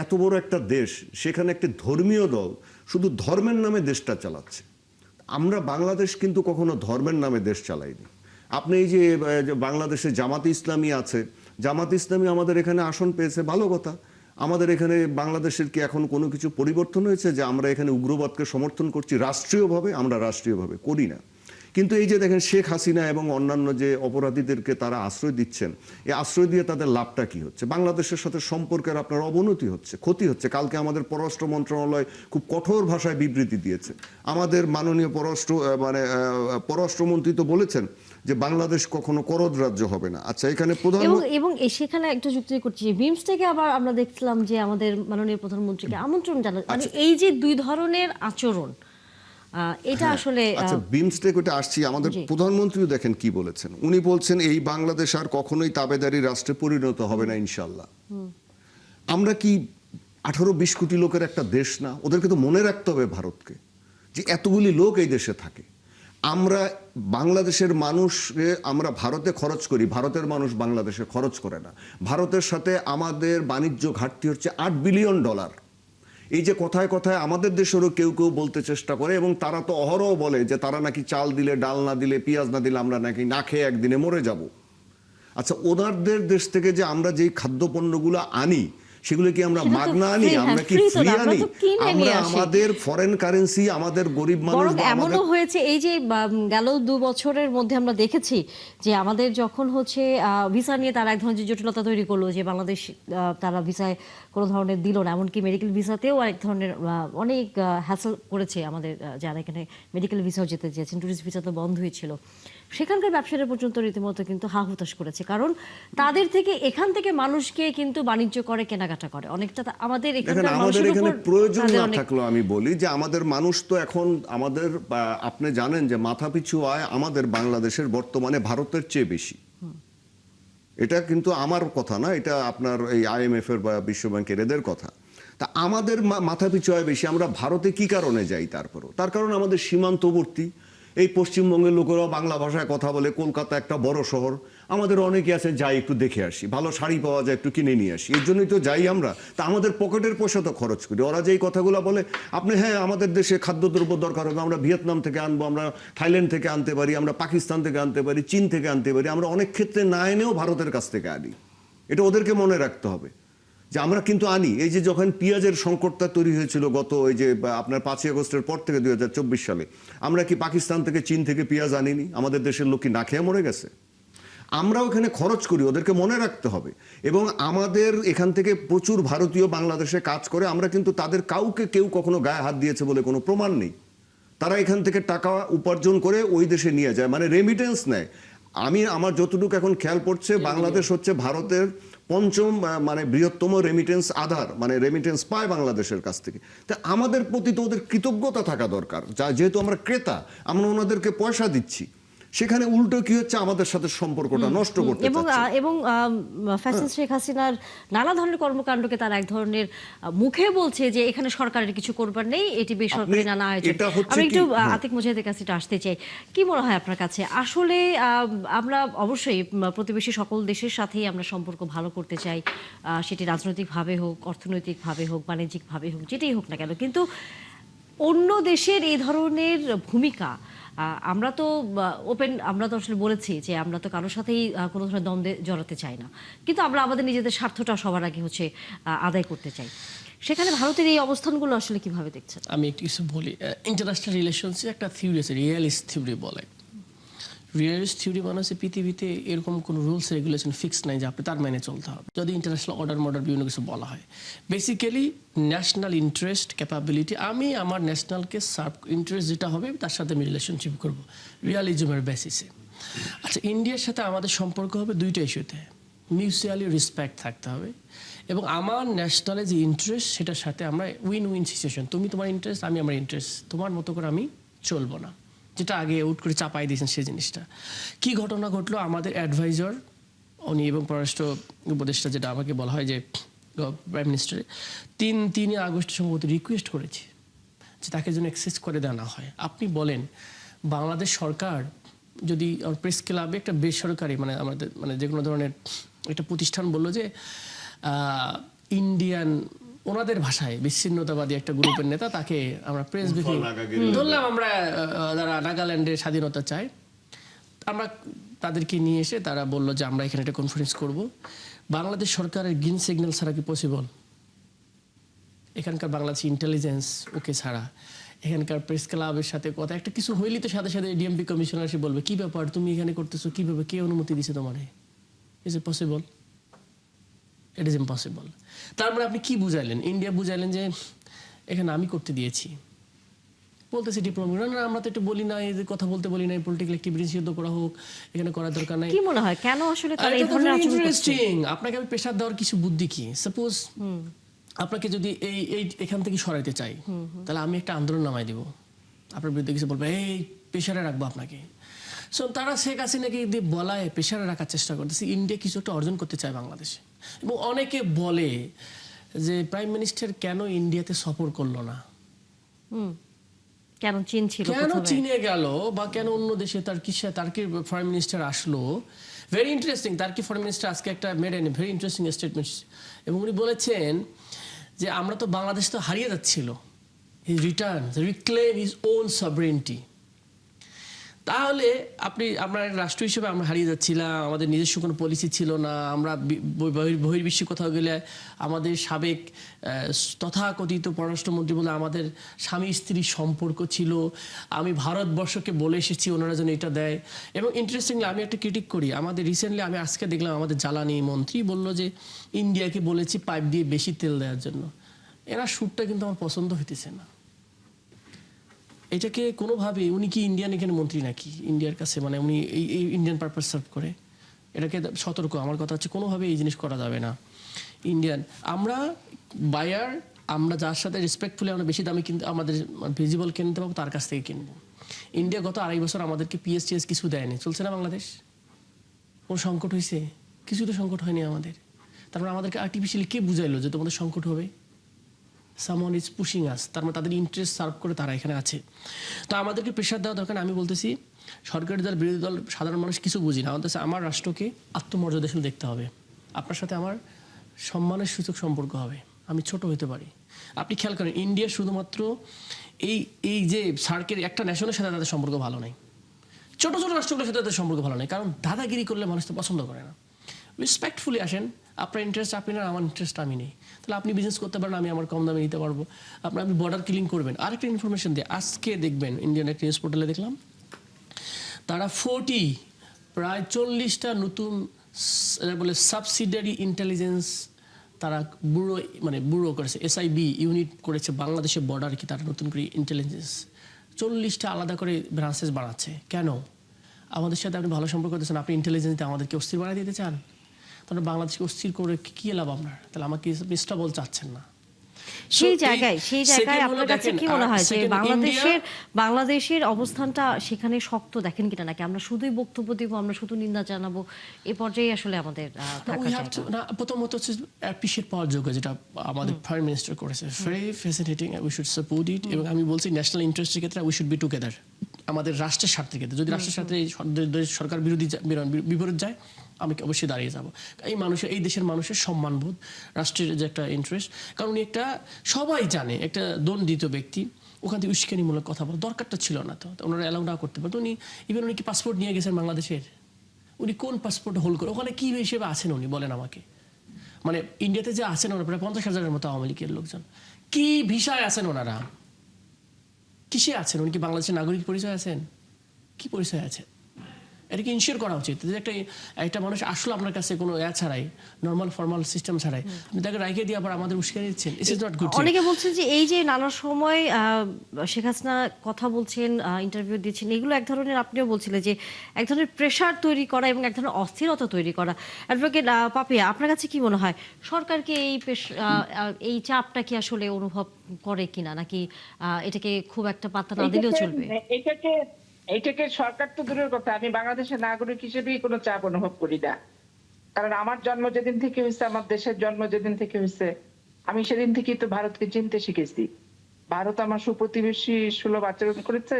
এত বড় একটা দেশ, সেখানে একটি ধর্মীয় দল শুধু ধর্মের নামে দেশটা চালাচ্ছে। আমরা বাংলাদেশ কিন্তু কখনো ধর্মের নামে দেশ চালাইনি। আপনি এই যে বাংলাদেশে জামাতে ইসলামী আছে, জামাতে ইসলামী আমাদের এখানে আসন পেয়েছে, ভালো কথা। আমাদের এখানে বাংলাদেশের কি এখন কোনো কিছু পরিবর্তন হয়েছে যে আমরা এখানে উগ্রবাদকে সমর্থন করছি রাষ্ট্রীয়ভাবে? আমরা রাষ্ট্রীয়ভাবে করি না। কিন্তু এই যে দেখেন শেখ হাসিনা এবং অন্যান্য যে অপরাধীদেরকে তারা আশ্রয় দিচ্ছেন, এই আশ্রয় দিয়ে তাদের লাভটা কি হচ্ছে? বাংলাদেশের সাথে সম্পর্কের আপনার অবনতি হচ্ছে, ক্ষতি হচ্ছে। কালকে আমাদের পররাষ্ট্র মন্ত্রণালয় খুব কঠোর ভাষায় বিবৃতি দিয়েছে। আমাদের মাননীয় পররাষ্ট্রমন্ত্রী তো বলেছেন যে বাংলাদেশ কখনো করদ রাজ্য হবে না। আচ্ছা, এখানে এবং সেখানে একটা যুক্তি করছি, বিমস্টেকে আবার আমরা দেখছিলাম যে আমাদের মাননীয় প্রধানমন্ত্রীকে আমন্ত্রণ জানানো, মানে এই যে 2 ধরনের আচরণ, এটা আসলে আচ্ছা, বিমস্টেক ওটা আসছি। আমাদের প্রধানমন্ত্রীও দেখেন কি বলেছেন, উনি বলছেন এই বাংলাদেশ আর কখনোই তাবেদারি রাষ্ট্রে পরিণত হবে না ইনশাল্লাহ। আমরা কি 18-20 কোটি লোকের একটা দেশ না? ওদেরকে তো মনে রাখতে হবে ভারতকে যে এতগুলি লোক এই দেশে থাকে। আমরা বাংলাদেশের মানুষকে আমরা ভারতে খরচ করি, ভারতের মানুষ বাংলাদেশে খরচ করে না। ভারতের সাথে আমাদের বাণিজ্য ঘাটতি হচ্ছে $8 বিলিয়ন। এই যে কথায় কথায় আমাদের দেশেরও কেউ কেউ বলতে চেষ্টা করে, এবং তারা তো অহরহ বলে যে তারা নাকি চাল দিলে, ডাল না দিলে, পেঁয়াজ না দিলে আমরা নাকি না খেয়ে একদিনে মরে যাব। আচ্ছা, ওনাদের দেশ থেকে যে আমরা যেই খাদ্যপণ্যগুলো আনি, সেগুলো কি আমরা মাগনা আনি? আমরা কি ফ্রি আনি? আমরা আমাদের ফরেন কারেন্সি, আমাদের গরিব মানুষ, এমনও হয়েছে এই যে গেল 2 বছরের মধ্যে আমরা দেখেছি যে আমাদের যখন হচ্ছে ভিসা নিয়ে তারা এক ধরনের জটিলতা তৈরি করলো, যে বাংলাদেশ তারা ভিসায় কোনো ধরনের দিল না, এমনকি মেডিকেল ভিসাতেও এক ধরনের অনেক হ্যাসেল করেছে আমাদের যারা এখানে মেডিকেল ভিসাও যেতে চেয়েছেন, টুরিস্ট ভিসা তো বন্ধ হয়েছিল। সেখানকার ব্যবসায়ীরা পর্যন্ত রীতিমতো কিন্তু হা হুতাশ করেছে, কারণ তাদের থেকে এখান থেকে মানুষকে কিন্তু বাণিজ্য করে, কেনাকাটা করে অনেকটা। আমাদের এখানে প্রয়োজন না থাকলো আমি বলি যে আমাদের মানুষ তো এখন আমাদের, আপনি জানেন যে মাথাপিছু আয় আমাদের বাংলাদেশের বর্তমানে ভারতের চেয়ে বেশি। এটা কিন্তু আমার কথা না, এটা আপনার এই IMF এর বা বিশ্বব্যাংকের এদের কথা। তা আমাদের মাথা পিছু হয় বেশি, আমরা ভারতে কি কারণে যাই? তার কারণ আমাদের সীমান্তবর্তী, এই পশ্চিমবঙ্গের লোকেরা বাংলা ভাষায় কথা বলে, কলকাতা একটা বড় শহর, আমাদের অনেকে আছে যাই একটু দেখে আসি, ভালো শাড়ি পাওয়া যায় একটু কিনে নিয়ে আসি, এর জন্যই তো যাই আমরা। তা আমাদের পকেটের পয়সা তো খরচ করি। ওরা যে এই কথাগুলো বলে, আপনি হ্যাঁ আমাদের দেশে খাদ্যদ্রব্য দরকার হবে, আমরা ভিয়েতনাম থেকে আনবো, আমরা থাইল্যান্ড থেকে আনতে পারি, আমরা পাকিস্তান থেকে আনতে পারি, চীন থেকে আনতে পারি, আমরা অনেক ক্ষেত্রে না এনেও ভারতের কাছ থেকে আনি। এটা ওদেরকে মনে রাখতে হবে যে আমরা কিন্তু আনি। এই যে যখন পেঁয়াজের সংকটটা তৈরি হয়েছিল গত ওই যে আপনার 5ই আগস্টের পর থেকে 2024 সালে, আমরা কি পাকিস্তান থেকে চীন থেকে পেঁয়াজ আনিনি? আমাদের দেশের লোক কি না খেয়ে মরে গেছে? আমরা ওখানে খরচ করি, ওদেরকে মনে রাখতে হবে। এবং আমাদের এখান থেকে প্রচুর ভারতীয় বাংলাদেশে কাজ করে, আমরা কিন্তু তাদের কাউকে কেউ কখনো গায়ে হাত দিয়েছে বলে কোনো প্রমাণ নেই। তারা এখান থেকে টাকা উপার্জন করে ওই দেশে নিয়ে যায়, মানে রেমিটেন্স নেয়। আমার যতটুকু এখন খেয়াল পড়ছে, বাংলাদেশ হচ্ছে ভারতের 5ম মানে বৃহত্তম রেমিটেন্স আধার, মানে রেমিটেন্স পায় বাংলাদেশের কাছ থেকে। তা আমাদের প্রতি তো ওদের কৃতজ্ঞতা থাকা দরকার, যেহেতু আমরা ক্রেতা, আমরা ওনাদেরকে পয়সা দিচ্ছি। সেখানে উল্টো কি হচ্ছে, আমাদের সাথে সম্পর্কটা নষ্ট করতে চাচ্ছে। এবং ফ্যাসিস্ট শেখ হাসিনার নানা ধরনের কর্মকাণ্ডকে তার এক ধরনের মুখে বলছে যে এখানে সরকারের কিছু করবার নেই, এটি বেসরকারি নানা আয়োজন। আমি একটু আতিক মুজাহিদের কাছে আসতে চাই, কি মনে হয় আপনার কাছে? আসলে আমরা অবশ্যই প্রতিবেশী সকল দেশের সাথেই আমরা সম্পর্ক ভালো করতে চাই, সেটি রাজনৈতিকভাবে হোক, অর্থনৈতিকভাবে হোক, বাণিজ্যিকভাবে হোক, যেটাই হোক না কেন, কিন্তু অন্য দেশের এই ধরনের ভূমিকা, আমরা তো আমরা তো আসলে বলেছি যে আমরা তো কারোর সাথেই কোনো ধরনের দ্বন্দ্বে জড়াতে চাই না, কিন্তু আমরা আমাদের নিজেদের স্বার্থটা সবার আগে হচ্ছে আদায় করতে চাই। সেখানে ভারতের এই অবস্থানগুলো আসলে কিভাবে দেখছেন? আমি একটু কিছু বলি। ইন্টারন্যাশনাল রিলেশনসে একটা থিওরি আছে, রিয়েলিস্ট থিওরি বলে। রিয়েলিস্ট থিওরি মানে হচ্ছে পৃথিবীতে এরকম কোনো রুলস রেগুলেশন ফিক্স নাই যে আপনি তার মেনে চলতে হবে, যদি ইন্টারন্যাশনাল অর্ডার বিভিন্ন কিছু বলা হয়। বেসিক্যালি ন্যাশনাল ইন্টারেস্ট, ক্যাপাবিলিটি, আমি আমার ন্যাশনালকে সার্ভ ইন্টারেস্ট যেটা হবে তার সাথে আমি রিলেশনশিপ করবো রিয়ালিজমের বেসিসে। আচ্ছা, ইন্ডিয়ার সাথে আমাদের সম্পর্ক হবে দুইটা ইস্যুতে, মিউচুয়ালি রেসপেক্ট থাকতে হবে এবং আমার ন্যাশনালে যে ইন্টারেস্ট সেটার সাথে আমরা উইন উইন সিচুয়েশন, তুমি তোমার ইন্টারেস্ট, আমি আমার ইন্টারেস্ট, তোমার মতো করে আমি চলবো না, যেটা আগে উট করে চাপাই দিয়েছেন সেই জিনিসটা। কি ঘটনা ঘটলো, আমাদের অ্যাডভাইজার উনি এবং পররাষ্ট্র উপদেষ্টা, যেটা আমাকে বলা হয় যে প্রাইম মিনিস্টার, 3 আগস্ট সম্ভবত রিকোয়েস্ট করেছে যে তাকে যেন অ্যাক্সেস করে দেওয়া না হয়। আপনি বলেন বাংলাদেশ সরকার যদি প্রেস ক্লাবে একটা বেসরকারি মানে আমাদের মানে যে কোনো ধরনের একটা প্রতিষ্ঠান বললো যে ইন্ডিয়ান, ওনাদের ভাষায় বিচ্ছিন্নতাবাদী একটা গ্রুপের নেতা, তাকে আমরা প্রেস ব্রিফিং ধরলাম, আমরা যারা নাগাল্যান্ডের স্বাধীনতা চাই, আমরা তাদেরকে নিয়ে এসে তারা বললো যে আমরা এখানে একটা কনফারেন্স করব। বাংলাদেশ সরকারের গ্রিন সিগন্যাল ছাড়া কি পসিবল? এখানকার বাংলাদেশ ইন্টেলিজেন্স ওকে ছাড়া, এখানকার প্রেস ক্লাবের সাথে কথা একটা কিছু হইলে তো সাথে সাথে ডিএমপি কমিশনার এসে বলবে কি ব্যাপার, তুমি এখানে করতেছো কিভাবে, কে অনুমতি দিছে তোমার? Is it possible? It is impossible. তার মানে আপনি কি বুঝাইলেন? ইন্ডিয়া বুঝাইলেন যে এখানে আমি করতে দিয়েছি, বলতেছি ডিপ্লোমেট না, আমরা তো একটু বলি না, এই যে কথা বলতে বলি না, পলিটিক্যাল অ্যাক্টিভিটি নিষিদ্ধ করা হোক, এখানে করার দরকার নাই। কি মনে হয় কেন আসলে তারা এই ধরনের আচরণ করছে? ইন্টারেস্টিং। আপনাকে আমি প্রেসার দেওয়ার কিছু বুদ্ধি কি, সাপোজ আপনাকে যদি এই এখান থেকে সরাইতে চাই, তাহলে আমি একটা আন্দোলন নামাই দিব, আপনার বিরুদ্ধে কিছু বলবে, এই প্রেসারে রাখবো আপনাকে। সো তারা শেখ হাসিনাকে দিয়ে বলায় প্রেসারে রাখার চেষ্টা করতেছে। ইন্ডিয়া কিছু একটা অর্জন করতে চায় বাংলাদেশে, এবং অনেকে বলে যে প্রাইম মিনিস্টার কেন ইন্ডিয়াতে সফর করলো না, কেন চীন ছিল, কেন চীনে গেল, বা কেন অন্য দেশে তার কি ফরেন মিনিস্টার আসলো। Very interesting. তার কি ফরেন মিনিস্টার আজকে একটা made N very interesting statement, এবং উনি বলেছেন যে আমরা তো বাংলাদেশ তো হারিয়ে যাচ্ছিল, he return reclaim his own সভরেনিটি। তাহলে আমরা রাষ্ট্র হিসেবে আমরা হারিয়ে যাচ্ছিলাম, আমাদের নিজস্ব কোনো পলিসি ছিল না, আমরা বহির্বিশ্বে কোথাও গেলে আমাদের সাবেক তথাকথিত পররাষ্ট্রমন্ত্রী বলে আমাদের স্বামী স্ত্রীর সম্পর্ক ছিল, আমি ভারতবর্ষকে বলে এসেছি ওনারা যেন এটা দেয়। এবং ইন্টারেস্টিংলি আমি একটা ক্রিটিক করি, আমাদের রিসেন্টলি আমি আজকে দেখলাম আমাদের জ্বালানি মন্ত্রী বলল যে ইন্ডিয়াকে বলেছি পাইপ দিয়ে বেশি তেল দেওয়ার জন্য। এরা সুরটা কিন্তু আমার পছন্দ হইতেছে না। এটাকে কোনোভাবে উনি কি ইন্ডিয়ান এখানে মন্ত্রী নাকি ইন্ডিয়ার কাছে, মানে উনি এই ইন্ডিয়ান পারপাস সার্ভ করে? এটাকে সতর্ক, আমার কথা হচ্ছে কোনোভাবে এই জিনিস করা যাবে না। ইন্ডিয়ান আমরা বায়ার, আমরা যার সাথে রেসপেক্টফুলি আমরা বেশি দামে কিনতে, আমাদের ভিজিবল কিনতে পারবো তার কাছ থেকে কিনবো। ইন্ডিয়া গত 2.5 বছর আমাদেরকে পিএসটিএস কিছু দেয়নি, চলছে না বাংলাদেশ? কোন সংকট হয়েছে? কিছু তো সংকট হয়নি আমাদের। তারপরে আমাদেরকে আর্টিফিশিয়ালি কে বুঝাইলো যে তোমাদের সংকট হবে? সামওয়ান ইজ পুশিং আস, তার মানে তাদের ইন্টারেস্ট সার্ভ করে তারা এখানে আছে। তো আমাদেরকে প্রেশার দেওয়া দরকার। আমি বলতেছি সরকারি দল, বিরোধী দল, সাধারণ মানুষ কিছু বুঝি না। আমাদের আমার রাষ্ট্রকে আত্মমর্যাদাশীল দেখতে হবে। আপনার সাথে আমার সম্মানের সূচক সম্পর্ক হবে। আমি ছোট হতে পারি। আপনি খেয়াল করেন ইন্ডিয়া শুধুমাত্র এই যে সার্কের একটা ন্যাশনের সাথে তাদের সম্পর্ক ভালো নাই, ছোট ছোট রাষ্ট্রগুলোর সাথে তাদের সম্পর্ক ভালো নেই, কারণ দাদাগিরি করলে মানুষ তো পছন্দ করে না। রেসপেক্টফুলি আসেন, আপনার ইন্টারেস্ট আপনি না, আমার ইন্টারেস্ট আমি নেই, তাহলে আপনি বিজনেস করতে পারেন, আমি আমার কম দামে নিতে পারবো, আপনি বর্ডার কিলিং করবেন। আরেকটা ইনফরমেশন দিয়ে আজকে দেখবেন ইন্ডিয়ান একটা নিউজ পোর্টালে দেখলাম, তারা প্রায় 40টা নতুন বলে সাবসিডিয়ারি ইন্টেলিজেন্স তারা ব্যুরো করেছে, SIB ইউনিট করেছে বাংলাদেশের বর্ডার কি তারা নতুন করে ইন্টেলিজেন্স 40টা আলাদা করে ব্রাঞ্চেস বানাচ্ছে। কেন? আমাদের সাথে আপনি ভালো সম্পর্ক করতেছেন, আপনি ইন্টেলিজেন্স আমাদেরকে অস্থির বানিয়ে দিতে চান, তাহলে বাংলাদেশকে অস্থির করে কি লাভ আপনার? তাহলে আমাকে স্টেবল চাচ্ছেন না। সেই জায়গায় আপনার কাছে কি মনে হয় যে বাংলাদেশের অবস্থানটা সেখানে শক্ত দেখেন কিনা, নাকি আমরা শুধুই বক্তব্য দিব, আমরা শুধু নিন্দা জানাবো, এ পর্যায়ে আসলে আমাদের প্রথমত হচ্ছে অ্যাপ্রিশিয়েট পাওয়ার যোগ্য, যেটা আমাদের প্রাইম মিনিস্টার করেছে, very fascinating, we should support ইট। এবং আমি বলছি ন্যাশনাল ইন্টারেস্টের ক্ষেত্রে উই শুড বি টুগেদার, আমাদের রাষ্ট্রের স্বার্থের ক্ষেত্রে। যদি রাষ্ট্রের স্বার্থে সরকার বিরোধী বিপরীত যায়, আমি অবশ্যই দাঁড়িয়ে যাব। এই দেশের মানুষের সম্মানবোধ, রাষ্ট্রের যে একটা ইন্টারেস্ট, কারণ উনি একটা সবাই জানে একটা দণ্ডিত ব্যক্তি, ওখান থেকে উস্কানিমূলক কথা বলা দরকারটা ছিল না। তো ওনারা অ্যালাউ না করতে পারতো। উনি কি পাসপোর্ট নিয়ে গেছেন বাংলাদেশের? উনি কোন পাসপোর্ট হোল্ড করে ওখানে কি হিসেবে আছেন উনি বলেন আমাকে? মানে ইন্ডিয়াতে যে আছেন ওনারা প্রায় 50,000-এর মতো আওয়ামী লীগের লোকজন, কি ভিসায় আছেন ওনারা? কিসে আছেন? উনি কি বাংলাদেশের নাগরিক পরিচয় আছেন? কি পরিচয় আছে? এটাকে ইনশিওর করা উচিত যে একটা মানুষ আসলে আপনার কাছে কোনো ছাড়াই, নর্মাল ফর্মাল সিস্টেম ছাড়াই আপনি তাকে রাইখে দিয়ে আবার আমাদের উস্কানি দিচ্ছেন। It is not good. অনেকে বলছেন যে এই যে নানা সময় শেখ হাসিনা কথা বলছেন, ইন্টারভিউ দিচ্ছেন, এগুলো এক ধরনের, আপনিও বলছিলেন যে এক ধরনের প্রেশার তৈরি করা এবং এক ধরনের অস্থিরতা তৈরি করা। অ্যাডভোকেট পাপিয়া, আপনার কাছে কি মনে হয় সরকারকে এই চাপটা কি আসলে অনুভব করে কিনা, নাকি এটাকে খুব একটা পাত্তা না দিলেও চলবে? এটাকে সরকার তো দূরের কথা, আমি বাংলাদেশের নাগরিক হিসেবেই কোনো চাপ অনুভব করি না। কারণ আমার জন্ম যেদিন থেকে হয়েছে, আমার দেশের জন্ম যেদিন থেকে হয়েছে, আমি সেদিন থেকেই তো ভারতকে চিনতে শিখেছি। ভারত আমার সুপ্রতিবেশী সুলভ আচরণ করেছে,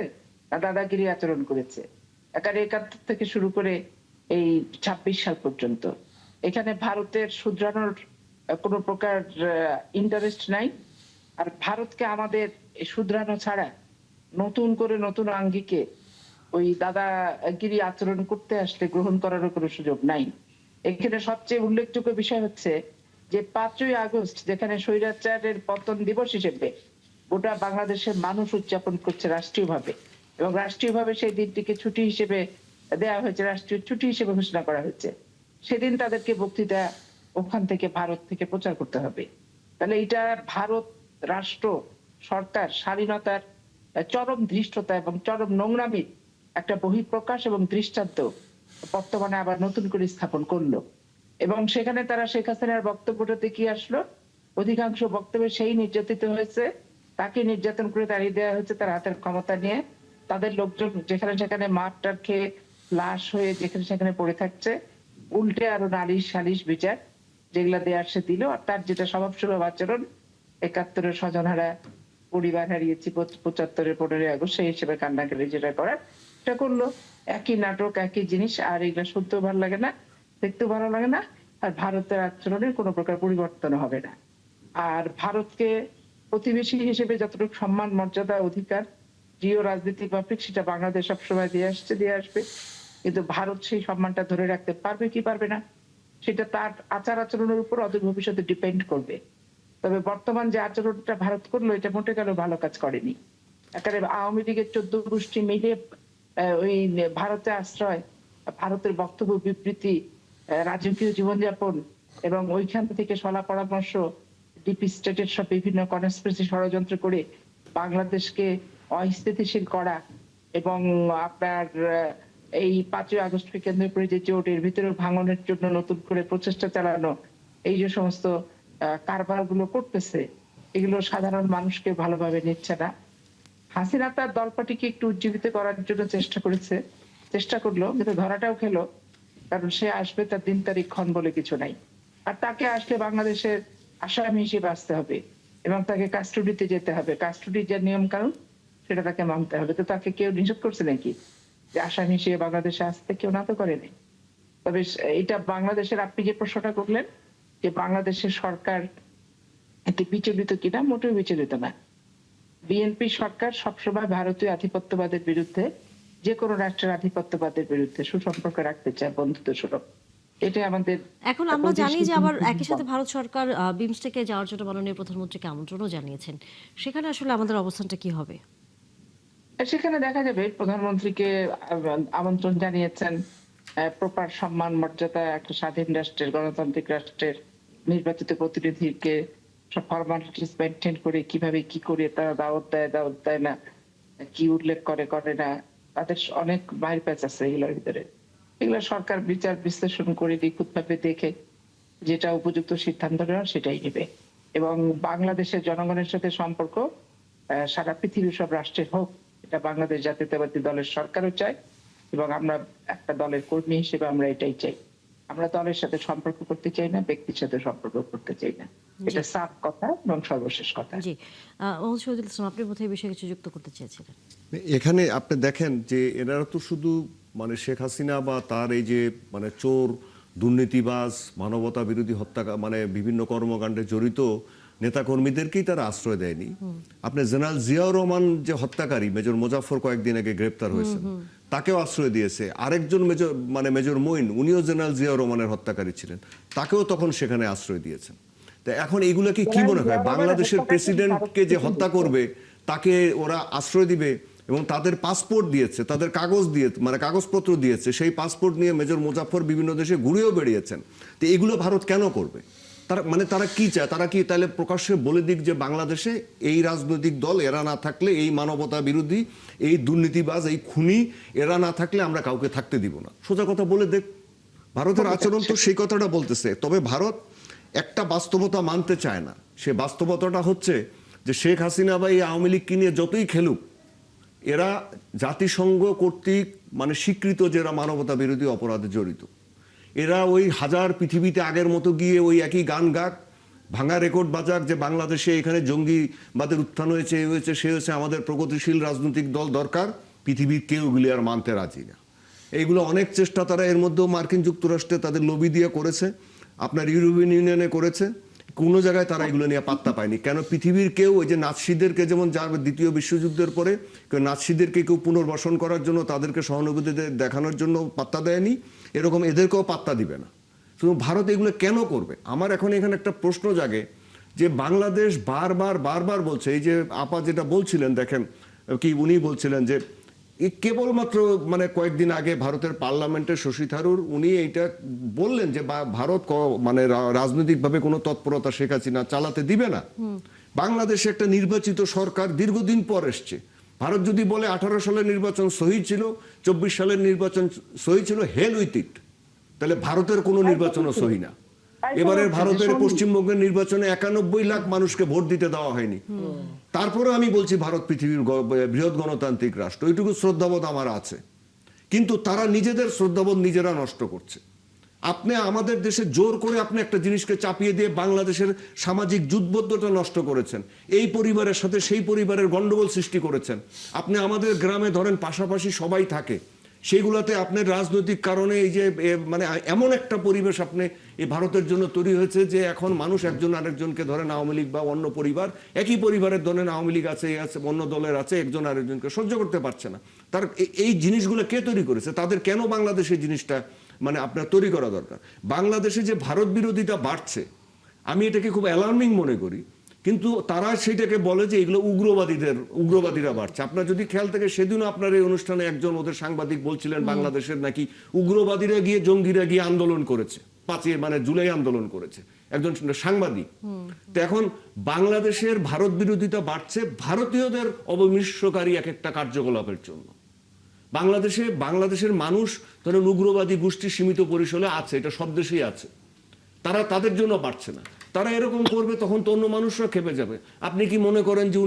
দাদাগিরি আচরণ করেছে। 1971 থেকে শুরু করে এই 26 সাল পর্যন্ত এখানে ভারতের শুধরানোর কোনো প্রকার ইন্টারেস্ট নাই। আর ভারতকে আমাদের শুধরানো ছাড়া নতুন করে নতুন আঙ্গিকে ওই দাদাগিরি আচরণ করতে আসলে গ্রহণ করারও কোনো সুযোগ নাই। এখানে সবচেয়ে উল্লেখযোগ্য বিষয় হচ্ছে যে 5ই আগস্ট যেখানে স্বৈরাচারের পতন দিবস হিসেবে গোটা বাংলাদেশের মানুষ উদযাপন করছে রাষ্ট্রীয়ভাবে, এবং রাষ্ট্রীয়ভাবে সেই দিনটিকে ছুটি হিসেবে দেওয়া হয়েছে, রাষ্ট্রীয় ছুটি হিসেবে ঘোষণা করা হয়েছে। সেদিন তাদেরকে বক্তৃতা ওখান থেকে ভারত থেকে প্রচার করতে হবে। তাহলে এটা ভারত রাষ্ট্র সরকার স্বাধীনতার চরম ধৃষ্টতা এবং চরম নোংরামির একটা বহিঃপ্রকাশ এবং দৃষ্টান্ত বর্তমানে আবার নতুন করে স্থাপন করলো। এবং সেখানে তারা শেখ হাসিনার বক্তব্যটাতে কি আসলো, অধিকাংশ বক্তব্যে সেই নির্যাতিত হয়েছে, তাকে নির্যাতন করে তাড়িয়ে দেওয়া হয়েছে তার হাতের ক্ষমতা নিয়ে। তাদের লোকজন যেখানে সেখানে মারটার খেয়ে লাশ হয়ে যেখানে সেখানে পড়ে থাকছে, উল্টে আরো নালিশ সালিশ বিচার যেগুলা দেওয়ার সে দিল। আর তার যেটা স্বভাবসুলভ আচরণ, 71-এর স্বজনহারা পরিবার হারিয়েছি, 75-এর 15ই আগস্ট সেই হিসেবে কান্নাকাটি যেটা করার সেটা করলো। একই নাটক, একই জিনিস। আর এগুলা শুনতেও ভালো লাগে না, দেখতেও ভালো লাগে না। আর ভারতের আচরণের কোনো প্রকার পরিবর্তন হবে না। আর ভারতকে প্রতিবেশী হিসেবে যতটুকু সম্মান, মর্যাদা, অধিকার জিও রাজনীতি পাবলিক সেটা বাংলাদেশ সবসময় দিয়ে আসবে। কিন্তু ভারত সেই সম্মানটা ধরে রাখতে পারবে কি পারবে না, সেটা তার আচার আচরণের উপর অদূর ভবিষ্যতে ডিপেন্ড করবে। তবে বর্তমান যে আচরণটা ভারত করলো, এটা মোটে গেল ভালো কাজ করেনি। একেবারে আওয়ামী লীগের 14 গোষ্ঠী মিলে ওই ভারতে আশ্রয়, ভারতের বক্তব্য বিবৃতি, রাজকীয় জীবনযাপন এবং ওইখান থেকে সলা পরামর্শ, ডিপি স্টেটের সব বিভিন্ন কনস্পিরেসি ষড়যন্ত্র করে বাংলাদেশকে অস্থিতিশীল করা এবং আপনার এই 5ই আগস্টকে কেন্দ্র করে যে জোট, এর ভিতরে ভাঙনের জন্য নতুন করে প্রচেষ্টা চালানো, এই যে সমস্ত কারবার গুলো করতেছে, এগুলো সাধারণ মানুষকে ভালোভাবে নিচ্ছে না। হাসিনা তার দলপার্টিকে একটু উজ্জীবিত করার জন্য চেষ্টা করলো, কিন্তু ধরাটাও খেলো। কারণ সে আসবে, তার দিন তারিখ ক্ষণ বলে কিছু নাই। আর তাকে আসলে বাংলাদেশের আসামি হিসেবে আসতে হবে এবং তাকে কাস্টডিতে যেতে হবে। কাস্টডির যে নিয়ম কানুন সেটা তাকে মানতে হবে। তো তাকে কেউ নিষেধ করছে নাকি যে আসামি হিসেবে বাংলাদেশে আসতে? কেউ না তো করেনি। তবে এটা বাংলাদেশের, আপনি যে প্রশ্নটা করলেন যে বাংলাদেশের সরকার এতে বিচলিত কিনা, মোটেও বিচলিত না। বিএনপি সরকার সবসময় ভারতীয় আধিপত্যবাদের বিরুদ্ধে, যে কোনো রাষ্ট্রের আধিপত্যবাদের বিরুদ্ধে সুসম্পর্ক রাখতে চায়, বন্ধুত্ব সুলভ। এটা আমাদের এখন আমরা জানি যে আবার একই সাথে ভারত সরকার বিমস্টেকে যাওয়ার জন্য মাননীয় প্রধানমন্ত্রীকে আমন্ত্রণও জানিয়েছেন। সেখানে আসলে আমাদের অবস্থানটা কি হবে? সেখানে দেখা যাবে প্রধানমন্ত্রীকে আমন্ত্রণ জানিয়েছেন, প্রপার সম্মান মর্যাদা একটা স্বাধীন রাষ্ট্রের, গণতান্ত্রিক রাষ্ট্রের নির্বাচিত প্রতিনিধিকে সব ফর্মালিটিস মেনটেন করে কিভাবে কি করে তারা দাওয়াত দেয় না, কি উল্লেখ করে না, তাদের অনেক বাইর প্যাচ আছে এগুলোর ভিতরে। এগুলো সরকার বিচার বিশ্লেষণ করে নিখুঁতভাবে দেখে যেটা উপযুক্ত সিদ্ধান্ত নেওয়ার সেটাই নেবে। এবং বাংলাদেশের জনগণের সাথে সম্পর্ক সারা পৃথিবীর সব রাষ্ট্রের হোক, এটা বাংলাদেশ জাতীয়তাবাদী দলের সরকারও চায় এবং আমরা একটা দলের কর্মী হিসেবে আমরা এটাই চাই। আমরা দলের সাথে সম্পর্ক করতে চাই না, ব্যক্তির সাথে সম্পর্ক করতে চাই না। এটা সাফ কথা এবং সর্বশেষ কথা। জি, মোহাম্মদ শহীদুল ইসলাম, আপনি বোধহয় এই বিষয়ে কিছু যুক্ত করতে চেয়েছিলেন। এখানে আপনি দেখেন যে এনারা তো শুধু মানে শেখ হাসিনা বা তার এই যে মানে চোর, দুর্নীতিবাজ, মানবতা বিরোধী মানে বিভিন্ন কর্মকাণ্ডে জড়িত নেতাকর্মীদেরকেই তারা আশ্রয় দেয়নি। আপনি জেনারেল জিয়াউর রহমান যে হত্যাকারী, মেজর মোজাফফর কয়েকদিন আগে গ্রেপ্তার হয়েছেন, তাকেও আশ্রয় দিয়েছে। আরেকজন মেজর মঈন, উনিও জেনারেল জিয়াউর রহমানের হত্যাকারী ছিলেন, তাকেও তখন সেখানে আশ্রয় দিয়েছেন। তো এখন এইগুলো কি মনে হয় বাংলাদেশের প্রেসিডেন্টকে যে হত্যা করবে তাকে ওরা আশ্রয় দিবে? এবং তাদের পাসপোর্ট দিয়েছে, তাদের মানে কাগজপত্র দিয়েছে, সেই পাসপোর্ট নিয়ে মেজর মোজাফফর বিভিন্ন দেশে ঘুরেও বেরিয়েছেন। তো এগুলো ভারত কেন করবে? তারা কি চায়? তারা কি তাহলে প্রকাশ্যে বলে দিক যে বাংলাদেশে এই রাজনৈতিক দল এরা না থাকলে, এই মানবতা বিরোধী, এই দুর্নীতিবাজ, এই খুনি এরা না থাকলে আমরা কাউকে থাকতে দিব না? সোজা কথা বলে দেখ। ভারতের আচরণ তো সেই কথাটা বলতেছে। তবে ভারত একটা বাস্তবতা মানতে চায় না। সে বাস্তবতাটা হচ্ছে যে শেখ হাসিনা বা এই আওয়ামী লীগকে নিয়ে যতই খেলুক, এরা জাতিসংঘ কর্তৃক মানে স্বীকৃত যে এরা মানবতা বিরোধী অপরাধে জড়িত। এরা ওই হাজার পৃথিবীতে আগের মতো গিয়ে ওই একই গান গাক, ভাঙা রেকর্ড বাজাক যে বাংলাদেশে এখানে জঙ্গিবাদের উত্থান হয়েছে, এই হয়েছে, সে হয়েছে, আমাদের প্রগতিশীল রাজনৈতিক দল দরকার। পৃথিবীর কেউ এগুলি আর মানতে রাজি না। এইগুলো অনেক চেষ্টা তারা এর মধ্যেও মার্কিন যুক্তরাষ্ট্রে তাদের লবি দিয়ে করেছে, আপনার ইউরোপিয়ান ইউনিয়নে করেছে, কোনো জায়গায় তারা এগুলো নিয়ে পাত্তা পায়নি। কেন? পৃথিবীর কেউ ওই যে নাৎসিদেরকে যেমন যার দ্বিতীয় বিশ্বযুদ্ধের পরে কেউ নাৎসিদেরকে কেউ পুনর্বাসন করার জন্য, তাদেরকে সহানুভূতি দেখানোর জন্য পাত্তা দেয়নি, এরকম এদেরকেও পাত্তা দিবে না। শুধু ভারত এগুলো কেন করবে? আমার এখন এখানে একটা প্রশ্ন জাগে যে বাংলাদেশ বারবার বলছে, এই যে আপা যেটা বলছিলেন, দেখেন কি উনি বলছিলেন যে কেবলমাত্র মানে কয়েকদিন আগে ভারতের পার্লামেন্টের শশী থারুর উনি এইটা বললেন যে ভারত মানে রাজনৈতিকভাবে কোনো তৎপরতা শেখ হাসিনা চালাতে দিবে না। বাংলাদেশে একটা নির্বাচিত সরকার দীর্ঘদিন পর এসছে। ভারত যদি বলে 18 সালের নির্বাচন সহি ছিল, 24 সালের নির্বাচন সহি ছিল, হেল উইথ ইট, তাহলে ভারতের কোনো নির্বাচনও সহি না। এবারের ভারতের পশ্চিমবঙ্গের নির্বাচনে 91 লাখ মানুষকে ভোট দিতে দেওয়া হয়নি। তারপরে আমি বলছি ভারত পৃথিবীর বৃহৎ গণতান্ত্রিক রাষ্ট্র, ওইটুকু শ্রদ্ধাবোধ আমার আছে। কিন্তু তারা নিজেদের শ্রদ্ধাবোধ নিজেরা নষ্ট করছে। আপনি আমাদের দেশে জোর করে আপনি একটা জিনিসকে চাপিয়ে দিয়ে বাংলাদেশের সামাজিক জুটবদ্ধতা নষ্ট করেছেন। এই পরিবারের সাথে সেই পরিবারের গন্ডগোল সৃষ্টি করেছেন। আপনি আমাদের গ্রামে ধরেন পাশাপাশি সবাই থাকে, সেইগুলোতে আপনার রাজনৈতিক কারণে এই যে মানে এমন একটা পরিবেশ আপনি এই ভারতের জন্য তৈরি হয়েছে যে এখন মানুষ একজন আরেকজনকে ধরেন আওয়ামী লীগ বা অন্য পরিবার, একই পরিবারের ধরেন আওয়ামী লীগ আছে, অন্য দলের আছে, একজন আরেকজনকে সহ্য করতে পারছে না। তার এই জিনিসগুলো কে তৈরি করেছে? তাদের কেন বাংলাদেশের জিনিসটা মানে আপনার তৈরি করা দরকার? বাংলাদেশে যে ভারত বিরোধিতা বাড়ছে, আমি এটাকে খুব অ্যালার্মিং মনে করি। কিন্তু তারা সেটাকে বলে যে এগুলো উগ্রবাদীরা বাড়ছে। আপনার যদি খেয়াল থাকে, সেদিনও আপনার এই অনুষ্ঠানে একজন ওদের সাংবাদিক বলছিলেন বাংলাদেশের নাকি উগ্রবাদীরা গিয়ে, জঙ্গিরা গিয়ে আন্দোলন করেছে, মানে জুলাই আন্দোলন করেছে, একজন সাংবাদিক। তো এখন বাংলাদেশের ভারত বিরোধিতা বাড়ছে ভারতীয়দের অবমিশ্রকারী এক একটা কার্যকলাপের জন্য। বাংলাদেশের মানুষ ধরেন উগ্রবাদী গোষ্ঠী সীমিত পরিসরে আছে, এটা সব দেশেই আছে, তারা তাদের জন্য পারছে না। তারা এরকম করবে তখন তো অন্য মানুষরা খেপে যাবে। আপনি কি মনে করেন যে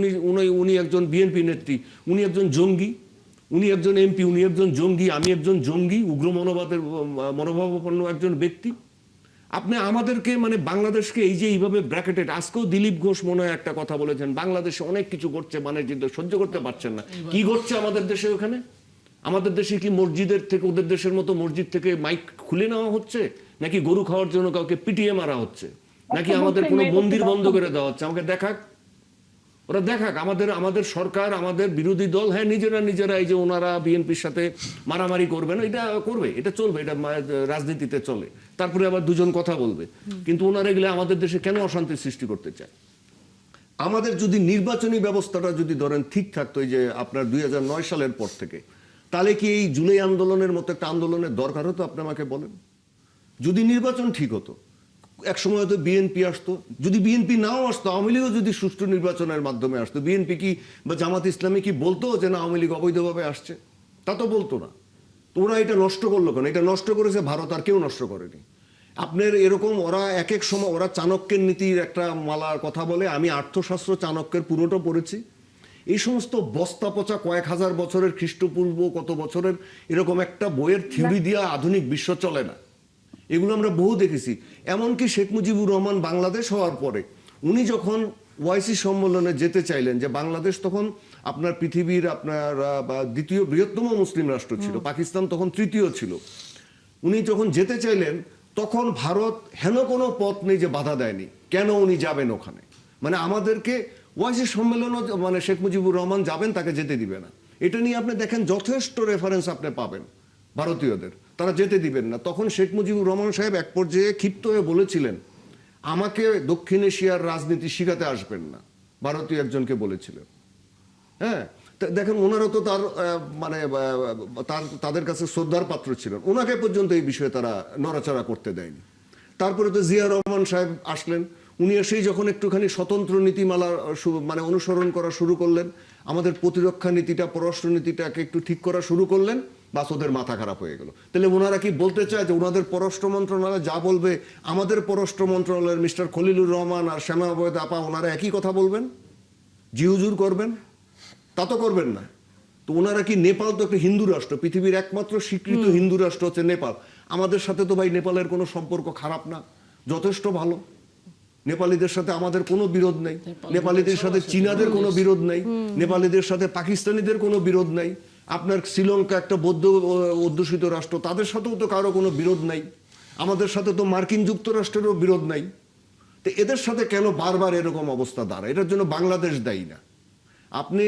উনি একজন বিএনপি নেত্রী, উনি একজন জঙ্গি? উনি একজন এমপি, উনি একজন জঙ্গি, আমি একজন জঙ্গি, উগ্র মনোভাবের মনোভাবাপন্ন একজন ব্যক্তি। আপনি আমাদেরকে মানে বাংলাদেশকে এই যে এইভাবে ব্র্যাকেটেড, আজকেও দিলীপ ঘোষ মনে হয় একটা কথা বলেছেন, বাংলাদেশে অনেক কিছু ঘটছে, মানে যে সহ্য করতে পারছেন না। কি ঘটছে আমাদের দেশে? ওখানে আমাদের দেশে কি মসজিদের থেকে, ওদের দেশের মতো মসজিদ থেকে মাইক খুলে নেওয়া হচ্ছে, নাকি গরু খাওয়ার জন্য কাউকে পিটিয়ে মারা হচ্ছে, নাকি আমাদের কোনো মন্দির বন্ধ করে দেওয়া হচ্ছে? আমাকে দেখাক, ওরা দেখাক। আমাদের সরকার, আমাদের বিরোধী দল, হ্যাঁ নিজেরা এই যে ওনারা বিএনপির সাথে মারামারি করবে না, এটা করবে, এটা চলবে, এটা রাজনীতিতে চলে। তারপরে আবার দুজন কথা বলবে, কিন্তু ওনারা এগুলো আমাদের দেশে কেন অশান্তির সৃষ্টি করতে চায়? আমাদের যদি নির্বাচনী ব্যবস্থাটা যদি ধরেন ঠিক থাকতো, এই যে আপনার 2009 সালের পর থেকে, তাহলে কি এই জুলাই আন্দোলনের মতো একটা আন্দোলনের দরকার হতো? আপনি আমাকে বলেন। যদি নির্বাচন ঠিক হতো, একসময় হয়তো বিএনপি আসতো, যদি বিএনপি নাও আসতো, আওয়ামী লীগও যদি সুষ্ঠু নির্বাচনের মাধ্যমে আসতো, বিএনপি কি বা জামাত ইসলামী কি বলতো যে না আওয়ামী লীগ অবৈধভাবে আসছে? তা তো বলতো না। তো ওরা এটা নষ্ট করলো কেন? এটা নষ্ট করেছে ভারত, আর কেউ নষ্ট করেনি। আপনার এরকম ওরা এক এক সময় ওরা চাণক্যের নীতির একটা মালার কথা বলে, আমি অর্থশাস্ত্র চাণক্যের পুরোটা পড়েছি। এই সমস্ত বস্তা পচা কয়েক হাজার বছরের, খ্রিস্টপূর্ব কত বছরের এরকম একটা বইয়ের থিওরি দিয়ে আধুনিক বিশ্ব চলে না। এগুলো আমরা বহু দেখেছি। এমনকি শেখ মুজিবুর রহমান বাংলাদেশ হওয়ার পরে উনি যখন ওআইসি সম্মেলনে যেতে চাইলেন, যে বাংলাদেশ তখন আপনার পৃথিবীর আপনার দ্বিতীয় বৃহত্তম মুসলিম রাষ্ট্র ছিল, পাকিস্তান তখন তৃতীয় ছিল। উনি যখন যেতে চাইলেন তখন ভারত হেন কোনো পথ নেই যে বাধা দেয়নি। কেন উনি যাবেন ওখানে? মানে আমাদেরকে ওআইসি সম্মেলনও মানে শেখ মুজিবুর রহমান যাবেন, তাকে যেতে দিবে না। এটা নিয়ে আপনি দেখেন যথেষ্ট রেফারেন্স আপনি পাবেন ভারতীয়দের, তারা যেতে দিবেন না। তখন শেখ মুজিবুর রহমান সাহেব এক পর্যায়ে ক্ষিপ্ত হয়ে বলেছিলেন, আমাকে দক্ষিণ এশিয়ার রাজনীতি শিখাতে আসবেন না, ভারতীয় একজনকে বলেছিলেন। হ্যাঁ, দেখেন ওনারা তো তার মানে তাদের কাছে শ্রদ্ধার পাত্র ছিলেন, ওনাকে পর্যন্ত এই বিষয়ে তারা নড়াচড়া করতে দেয়নি। তারপরে তো জিয়া রহমান সাহেব আসলেন, উনি এসেই যখন একটুখানি স্বতন্ত্র নীতিমালা মানে অনুসরণ করা শুরু করলেন, আমাদের প্রতিরক্ষা নীতিটা, পররাষ্ট্র নীতিটাকে একটু ঠিক করা শুরু করলেন, বাস ওদের মাথা খারাপ হয়ে গেল। তাহলে ওনারা কি বলতে চায় যে ওনাদের পররাষ্ট্র মন্ত্রণালয় যা বলবে আমাদের পররাষ্ট্র মন্ত্রণালয়ের মিস্টার খলিলুর রহমান আর শ্যামা অবৈধ আপা ওনারা একই কথা বলবেন, জিহুজুর করবেন? তা তো করবেন না। তো ওনারা কি, নেপাল তো একটা হিন্দু রাষ্ট্র, পৃথিবীর একমাত্র স্বীকৃত হিন্দু রাষ্ট্র হচ্ছে নেপাল। আমাদের সাথে তো ভাই নেপালের কোনো সম্পর্ক খারাপ না, যথেষ্ট ভালো। নেপালিদের সাথে আমাদের কোনো বিরোধ নেই, নেপালিদের সাথে চীনাদের কোনো বিরোধ নেই, নেপালিদের সাথে পাকিস্তানিদের কোনো বিরোধ নাই। আপনার শ্রীলঙ্কা একটা বৌদ্ধ অধ্যুষিত রাষ্ট্র, তাদের সাথেও তো কারো কোনো বিরোধ নাই। আমাদের সাথে তো মার্কিন যুক্তরাষ্ট্রেরও বিরোধ নাই। তো এদের সাথে কেন বারবার এরকম অবস্থা দাঁড়ায়? এটার জন্য বাংলাদেশ দায়ী না। আপনি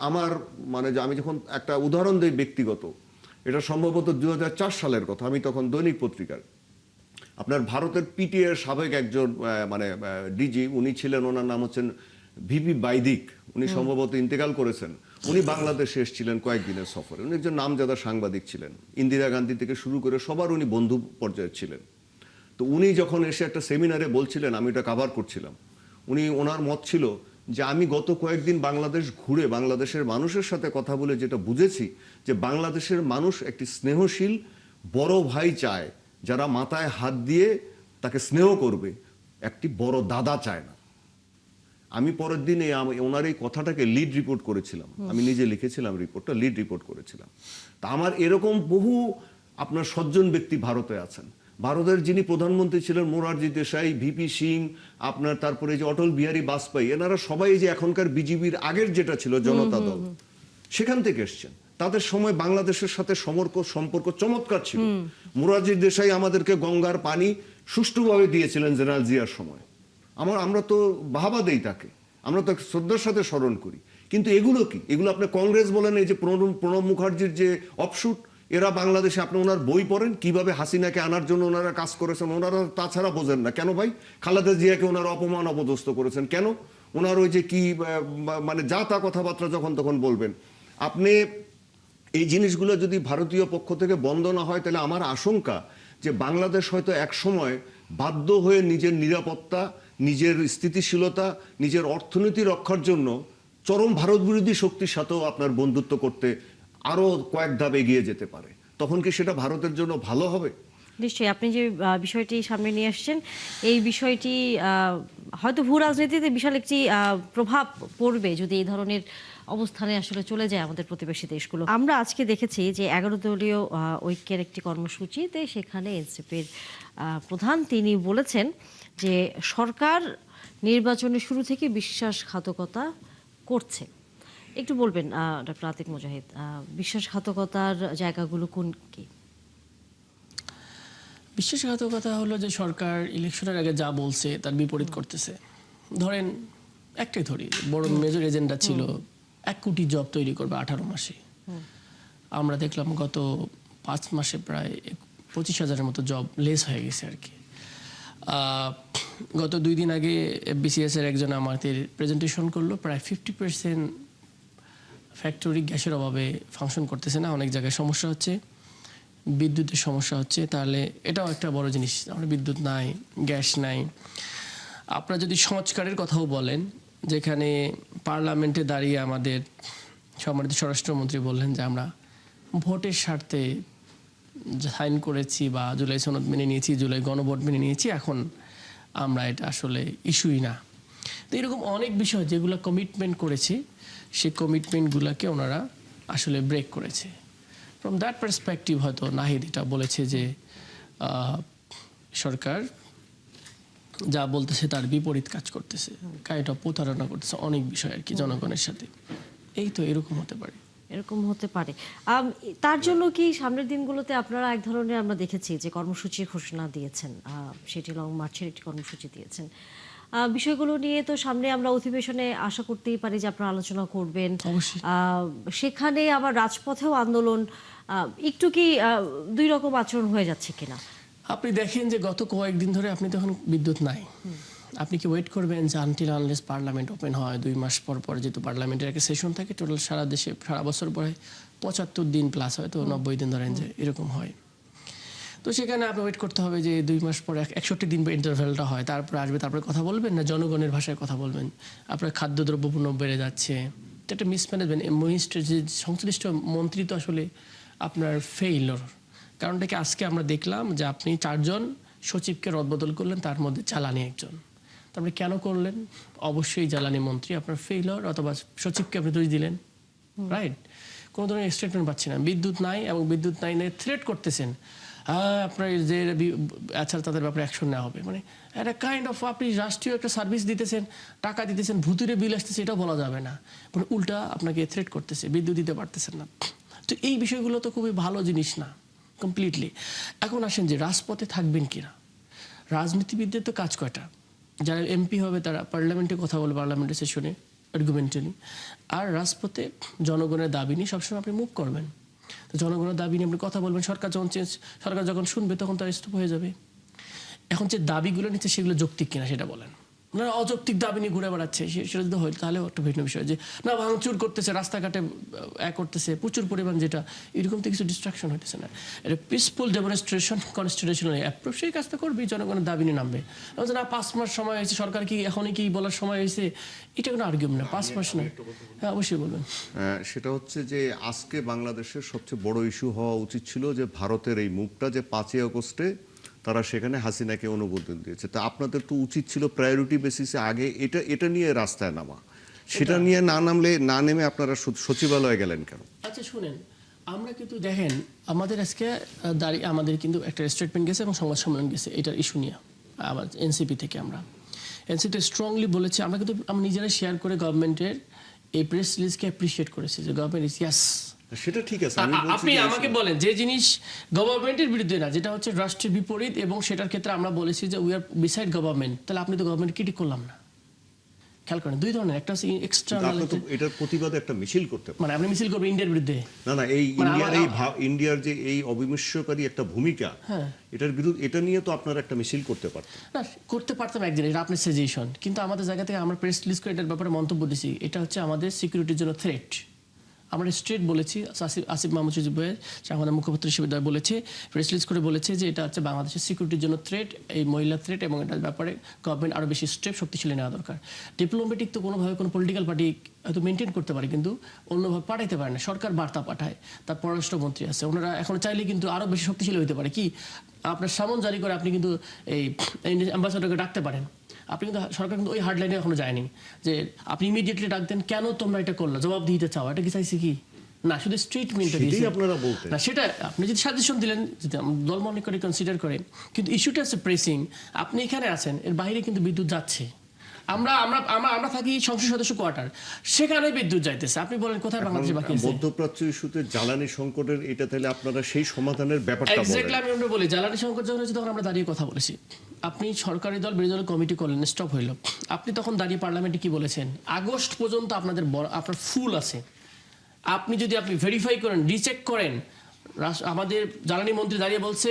আমার মানে আমি যখন একটা উদাহরণ দিই ব্যক্তিগত, এটা সম্ভবত 2004 সালের কথা, আমি তখন দৈনিক পত্রিকার আপনার ভারতের পিটিএর সাবেক একজন মানে ডিজি, উনি ছিলেন, ওনার নাম হচ্ছেন ভিপি বাইদিক, উনি সম্ভবত ইন্তেকাল করেছেন। উনি বাংলাদেশে এসেছিলেন কয়েকদিনের সফরে। উনি একজন নামজাদা সাংবাদিক ছিলেন, ইন্দিরা গান্ধী থেকে শুরু করে সবার উনি বন্ধু পর্যায়ে ছিলেন। তো উনি যখন এসে একটা সেমিনারে বলছিলেন, আমি এটা কভার করছিলাম, ওনার মত ছিল যে আমি গত কয়েকদিন বাংলাদেশ ঘুরে বাংলাদেশের মানুষের সাথে কথা বলে যেটা বুঝেছি, যে বাংলাদেশের মানুষ একটি স্নেহশীল বড় ভাই চায়, যারা মাথায় হাত দিয়ে তাকে স্নেহ করবে, একটি বড় দাদা চায় না। আমি পরের দিনে ওনার এই কথাটাকে লিড রিপোর্ট করেছিলাম, আমি নিজে লিখেছিলাম রিপোর্টটা, লিড রিপোর্ট করেছিলাম। তা আমার এরকম বহু আপনার সজ্জন ব্যক্তি ভারতে আছেন। ভারতের যিনি প্রধানমন্ত্রী ছিলেন মোরারজি দেশাই, ভিপি সিং, আপনার তারপরে যে অটল বিহারী বাজপেয়ী, এনারা সবাই যে এখনকার বিজেপির আগের যেটা ছিল জনতা দল, সেখান থেকে এসছেন। তাদের সময় বাংলাদেশের সাথে সম্পর্ক চমৎকার ছিল। মোরারজি দেশাই আমাদেরকে গঙ্গার পানি সুষ্ঠুভাবে দিয়েছিলেন জেনারেল জিয়ার সময়। আমরা তো বাহবা দেই তাকে, আমরা তো শ্রদ্ধার সাথে স্মরণ করি। কিন্তু এগুলো কি? এগুলো আপনি কংগ্রেস বলেন, এই যে প্রণব মুখার্জির যে অফশুট, এরা বাংলাদেশে আপনি ওনার বই পড়েন, কিভাবে হাসিনাকে আনার জন্য ওনারা কাজ করেছেন, ওনারা তাছাড়া বোঝেন না। কেন ভাই? খালেদা জিয়াকে ওনারা অপমান অপদস্থ করেছেন কেন? ওনার ওই যে কি মানে যা তা কথাবার্তা যখন তখন বলবেন। আপনি এই জিনিসগুলো যদি ভারতীয় পক্ষ থেকে বন্ধ না হয়, তাহলে আমার আশঙ্কা যে বাংলাদেশ হয়তো এক সময় বাধ্য হয়ে নিজের নিরাপত্তা, নিজের স্থিতিশীলতা, নিজের অর্থনীতি রক্ষার জন্য চরম ভারত বিরোধী শক্তির সাথেও আপনার বন্ধুত্ব করতে আরো কয়েক ধাপ এগিয়ে যেতে পারে। তখন কি সেটা ভারতের জন্য ভালো হবে? নিশ্চয়ই আপনি যে বিষয়টি সামনে নিয়ে আসছেন, এই বিষয়টি হয়তো ভূ রাজনীতিতে বিশাল একটি প্রভাব পড়বে যদি এই ধরনের অবস্থানে আসলে চলে যায় আমাদের প্রতিবেশী দেশগুলো। আমরা আজকে দেখেছি যে 11 দলীয় ঐক্যের একটি কর্মসূচিতে সেখানে এনসিপির প্রধান তিনি বলেছেন যে সরকার নির্বাচনের শুরু থেকে বিশ্বাসঘাতকতা করছে। একটু বলবেন ডক্টর আতিক মুজাহিদ, বিশ্বাসঘাতকতার জায়গাগুলো কোন কি? বিশ্বাসঘাতকতা হলো যে সরকার ইলেকশনের আগে যা বলছে তার বিপরীত করতেছে। ধরেন একটাই ধরি, বড় মেজর এজেন্ডা ছিল 1 কোটি জব তৈরি করবে 18 মাসে। আমরা দেখলাম গত 5 মাসে প্রায় 25,000-এর মতো জব লেস হয়ে গেছে আর কি। গত 2 দিন আগে বিসিএস এর একজন আমাদের প্রেজেন্টেশন করলো, প্রায় 50% ফ্যাক্টরি গ্যাসের অভাবে ফাংশন করতেছে না, অনেক জায়গায় সমস্যা হচ্ছে, বিদ্যুতের সমস্যা হচ্ছে। তাহলে এটাও একটা বড় জিনিস, আমরা বিদ্যুৎ নাই, গ্যাস নাই। আপনারা যদি সংস্কারের কথাও বলেন, যেখানে পার্লামেন্টে দাঁড়িয়ে আমাদের সম্মানিত স্বরাষ্ট্রমন্ত্রী বললেন যে আমরা ভোটের স্বার্থে সাইন করেছি বা জুলাই সনদ মেনে নিয়েছি, জুলাই গণভোট মেনে নিয়েছি, এখন আমরা এটা আসলে ইস্যুই না। তো এরকম অনেক বিষয় যেগুলো কমিটমেন্ট করেছে, সেই কমিটমেন্টগুলোকে ওনারা আসলে ব্রেক করেছে। ফ্রম দ্যাট পার্সপেক্টিভ হয়তো নাহিদ এটা বলেছে যে সরকার যা বলতেছে তার বিপরীত কাজ করতেছে, কাইন্ড অফ প্রতারণা করতেছে অনেক বিষয় আর কি জনগণের সাথে। এই তো এরকম হতে পারে, এরকম হতে পারে। তার জন্য কি সামনের দিনগুলোতে আপনারা এক ধরনের, আমরা দেখেছি যে কর্মসূচির ঘোষণা দিয়েছেন, সেটি লং মার্চের একটি কর্মসূচি দিয়েছেন, বিষয়গুলো নিয়ে তো সামনে আমরা অধিবেশনে আশা করতেই পারি যে আপনারা আলোচনা করবেন। সেখানে আবার রাজপথেও আন্দোলন, একটু কি 2 রকম আচরণ হয়ে যাচ্ছে কিনা? আপনি দেখেন যে গত কয়েকদিন ধরে আপনি তখন বিদ্যুৎ নাই, আপনি কি ওয়েট করবেন যে আনটিল আনলেস পার্লামেন্ট ওপেন হয় 2 মাস পর পর, যেহেতু পার্লামেন্টের একটা সেশন থাকে টোটাল সারা দেশে সারা বছর পরে 75 দিন প্লাস হয়, তো 90 দিন ধরেন যে এরকম হয়। তো সেখানে আপনি ওয়েট করতে হবে যে 2 মাস পরে 61 দিন ইন্টারভ্যালটা হয়, তারপরে আসবে, তারপরে কথা বলবেন না জনগণের ভাষায় কথা বলবেন। আপনার খাদ্যদ্রব্য পণ্য বেড়ে যাচ্ছে, এটা একটা মিসম্যানেজমেন্ট। মিনিস্টার যে সংশ্লিষ্ট মন্ত্রী তো আসলে আপনার ফেইলর। কারণটা কি, আজকে আমরা দেখলাম যে আপনি 4 জন সচিবকে রদবদল করলেন, তার মধ্যে জ্বালানি একজন। তারপরে কেন করলেন? অবশ্যই জ্বালানি মন্ত্রী আপনার ফেইলর, অথবা সচিবকে আপনি দোষ দিলেন, রাইট? কোনো ধরনের স্টেটমেন্ট পাচ্ছি না। বিদ্যুৎ নাই এবং বিদ্যুৎ নাই নিয়ে থ্রেট করতেছেন, আপনার যে আচ্ছা তাদের ব্যাপারে অ্যাকশন নেওয়া হবে। মানে একটা কাইন্ড অফ, আপনি রাষ্ট্রীয় একটা সার্ভিস দিতেছেন, টাকা দিতেছেন, ভুতুরে বিল আসতেছে, এটাও বলা যাবে না, মানে উল্টা আপনাকে থ্রেট করতেছে, বিদ্যুৎ দিতে পারতেছেন না। তো এই বিষয়গুলো তো খুবই ভালো জিনিস না কমপ্লিটলি। এখন আসেন যে রাজপথে থাকবেন কিনা। রাজনীতিবিদদের তো কাজ কয়টা, যারা এমপি হবে তারা পার্লামেন্টে কথা বলে, পার্লামেন্টের সেশনে আর্গুমেন্টালি, আর রাজপথে জনগণের দাবি নিয়ে সবসময় আপনি মুভ করবেন। তো জনগণের দাবি নিয়ে আপনি কথা বলবেন, সরকার যখন শুনবে তখন তার স্টপ হয়ে যাবে। এখন যে দাবিগুলো নিচ্ছে সেগুলো যৌক্তিক কিনা সেটা বলেন। না অযৌক্তিক দাবি নিয়ে ঘুরে বেড়াচ্ছে, সেটা যদি হয় তাহলেও একটা ভিন্ন বিষয়। যে না ভাঙচুর করতেছে, রাস্তাঘাটে করতেছে প্রচুর পরিমাণ, যেটা এরকম তো কিছু ডিস্ট্রাকশন হইতেছে না, এটা পিসফুল ডেমনস্ট্রেশন, কনস্টিটিউশনাল অ্যাপ্রোচ, সেই কাজটা করবেই, জনগণের দাবি নিয়ে নামবে। না 5 মাস সময় হয়েছে, সরকার কি এখনই কি বলার সময় হয়েছে, এটা কোনো আর্গুমেন্ট না, 5 মাস নয়। হ্যাঁ অবশ্যই বলবেন। সেটা হচ্ছে যে আজকে বাংলাদেশের সবচেয়ে বড় ইস্যু হওয়া উচিত ছিল যে ভারতের এই মুভটা, যে 5ই আগস্টে তারা সেখানে হাসিনাকে অনুমোদন দিয়েছে। তা আপনাদের তো উচিত ছিল প্রায়োরিটি বেসিসে আগে এটা নিয়ে রাস্তায় নামা, সেটা নিয়ে না নেমে আপনারা সচিবালয়ে গেলেন কেন? আচ্ছা শুনেন, আমরা কিন্তু দেখেন আমাদের আজকে আমাদের কিন্তু একটা স্টেটমেন্ট গেছে এবং সংবাদ সম্মেলন গেছে এটার ইস্যু নিয়ে, আবার এনসিপি থেকে আমরা এনসিপি স্ট্রংলি বলেছি, আমরা কিন্তু আমরা নিজেরা শেয়ার করে গভর্নমেন্টের এই প্রেস রিলিজকে অ্যাপ্রিশিয়েট করেছি যে গভর্নমেন্ট ইজ ইয়াস। সেটা ঠিক আছে, আপনি আমাকে বলেন যে জিনিস গভর্নমেন্টের বিরুদ্ধে না, যেটা হচ্ছে রাষ্ট্রের বিপরীত, এবং সেটার ক্ষেত্রে আমরা বলেছি যে উই আর বিসাইড গভর্নমেন্ট, তাহলে আপনি তো গভর্নমেন্ট ক্রিটিক করলাম না। খেয়াল করেন 2 ধরনের, একটা হচ্ছে এক্সটার্নাল, এটার প্রতিবাদে একটা মিছিল করতে পারেন, মানে আপনি মিছিল করবেন ইন্ডিয়ার বিরুদ্ধে। না এই ইন্ডিয়ার যে এই অবিমৃষ্যকারী একটা ভূমিকা, এটার বিরুদ্ধে, এটা নিয়ে তো আপনারা একটা মিছিল করতে পারতেন। না করতে পারতাম একদিন, এটা আপনার সাজেশন, কিন্তু আমাদের জায়গা থেকে আমরা প্রেস রিলিজ করে এটার ব্যাপারে মন্তব্য দিছি, এটা হচ্ছে আমাদের সিকিউরিটির জন্য থ্রেট। আমরা স্ট্রেট বলেছি, আসিফ মাহমুদ সজিব ভাই আমাদের মুখপাত্র হিসেবে বলেছে, প্রেস রিলিজ করে বলেছে যে এটা হচ্ছে বাংলাদেশের সিকিউরিটির জন্য থ্রেট, এই মহিলা থ্রেট, এবং এটার ব্যাপারে গভর্নমেন্ট আরও বেশি স্টেপ শক্তিশালী নেওয়া দরকার। ডিপ্লোম্যাটিক তো কোনোভাবে কোনো পলিটিক্যাল পার্টি হয়তো মেনটেন করতে পারে, কিন্তু অন্যভাবে পাঠাইতে পারে না। সরকার বার্তা পাঠায়, তার পররাষ্ট্রমন্ত্রী আছে, ওনারা এখন চাইলে কিন্তু আরও বেশি শক্তিশালী হতে পারে। কি আপনার সামন জারি করে আপনি কিন্তু এই অ্যাম্বাসাডারকে ডাকতে পারেন, আপনি কিন্তু সরকার কিন্তু ওই হার্ডলাইনে এখনো যায়নি যে আপনি ইমিডিয়েটলি ডাক দেন কেন তোমরা এটা করলো, জবাব দিতে চাও, এটা কি চাইছে কি না, শুধু স্টেটমেন্টটা সেটাই দিয়েছে আপনারা বলতেন। না। সেটা আপনি যদি সাজেশন দিলেন, যদি দল মনে করে কনসিডার করে, কিন্তু ইস্যুটা হচ্ছে প্রেসিং। আপনি এখানে আছেন, এর বাইরে কিন্তু বিদ্যুৎ যাচ্ছে। আমরা আমরা আমরা আমরা থাকি সংসদ সদস্য কোয়ার্টার, সেখানে বিদ্যুৎ যাইতেছে। আপনি বলেন কোথায় বাংলাদেশে বাকি আছে? মধ্যপ্রাচ্য ইস্যুতে জ্বালানি সংকটের এটা তাহলে আপনারা সেই সমাধানের ব্যাপারটা এক্স্যাক্টলি বলেন। আমি আমরা বলি জ্বালানি সংকট যখন হয়েছে তখন আমরা দাঁড়িয়ে কথা বলেছি। আপনি সরকারি দল বিরোধী দল কমিটি করলেন, স্টপ হইল, আপনি তখন দাঁড়িয়ে পার্লামেন্টে কি বলেছেন? আগস্ট পর্যন্ত আপনাদের আপনার ফুল আছে, আপনি যদি আপনি ভেরিফাই করেন, রিচেক করেন, আমাদের জ্বালানি মন্ত্রী দাঁড়িয়ে বলছে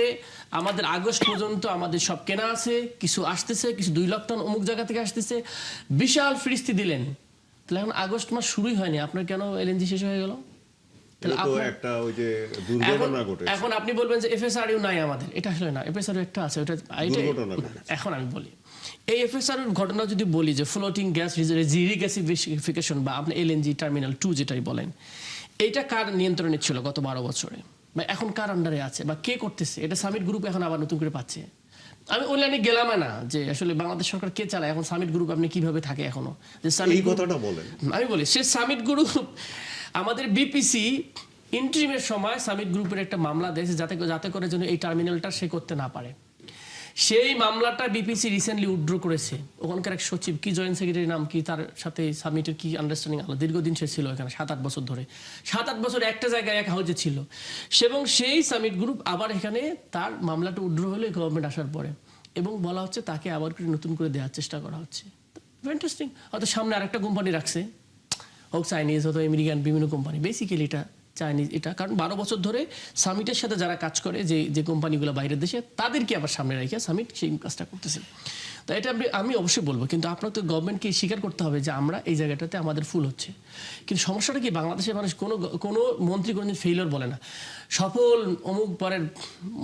আমাদের আগস্ট পর্যন্ত আমাদের সব কেনা আছে, কিছু আসতেছে, কিছু 2 লাখ টন অমুক জায়গা থেকে আসতেছে, বিশাল ফিরিস্তি দিলেন। তাহলে এখন আগস্ট মাস শুরুই হয়নি, আপনার কেন এলএনজি শেষ হয়ে গেল? এটা তো একটা ওই যে দুর্ঘটনা ঘটেছে। এখন আপনি বলবেন যে এফএসআরইউ নাই আমাদের, এটা আসলে না, এফএসআরইউ একটা আছে, ওটা দুর্ঘটনা ঘটেছে। এখন আমি বলি এই এফএসআরইউর ঘটনা যদি বলি যে ফ্লোটিং গ্যাস রিগ্যাসিফিকেশন বা আপনি এলএনজি টার্মিনাল 2 যেটাই বলেন, এটা কার নিয়ন্ত্রণে ছিল গত 12 বছরে, বা এখন কার আন্ডারে আছে বা কে করতেছে? এটা সামিট গ্রুপ এখন আবার নতুন করে পাচ্ছে। আমি ওই লাইনে গেলাম না যে আসলে বাংলাদেশ সরকার কে চালায় এখন, সামিট গ্রুপ আপনি কিভাবে থাকে এখনো, যে এই কথাটা বলেন। আমি বলি সে সামিট গ্রুপ আমাদের বিপিসি ইন্টারিমের সময় সামিট গ্রুপের একটা মামলা দিয়েছে যাতে করে যেন এই টার্মিনালটা সে করতে না পারে। সেই মামলাটা বিপিসি রিসেন্টলি উইথড্র করেছে। ওখানকার এক সচিব কি, জয়েন্ট সেক্রেটারির নাম কি, তার সাথে সামিটের কি আন্ডারস্ট্যান্ডিং আলো, দীর্ঘদিন সে ছিল এখানে 7-8 বছর ধরে, 7-8 বছর একটা জায়গায় এক হাউজে ছিল। এবং সেই সামিট গ্রুপ আবার এখানে তার মামলাটা উইথড্র হলো গভর্নমেন্ট আসার পরে, এবং বলা হচ্ছে তাকে আবার করে নতুন করে দেওয়ার চেষ্টা করা হচ্ছে। ইন্টারেস্টিং। হয়তো সামনে আরেকটা কোম্পানি রাখছে, হোক চাইনিজ হয়তো আমেরিকান, বিভিন্ন কোম্পানি, বেসিক্যালি এটা চাইনিজ। এটা কারণ 12 বছর ধরে সামিটের সাথে যারা কাজ করে, যে কোম্পানিগুলো বাইরের দেশে, তাদেরকে আবার সামনে রেখে সামিট সেই কাজটা করতেছে। তো এটা আমি অবশ্যই বলবো, কিন্তু আপনার তো গভর্নমেন্টকে স্বীকার করতে হবে যে আমরা এই জায়গাটাতে আমাদের ফুল হচ্ছে। কিন্তু সমস্যাটা কি, বাংলাদেশের মানুষ কোনো মন্ত্রী কোনোদিন ফেইলিওর বলে না। সফল অমুক পরের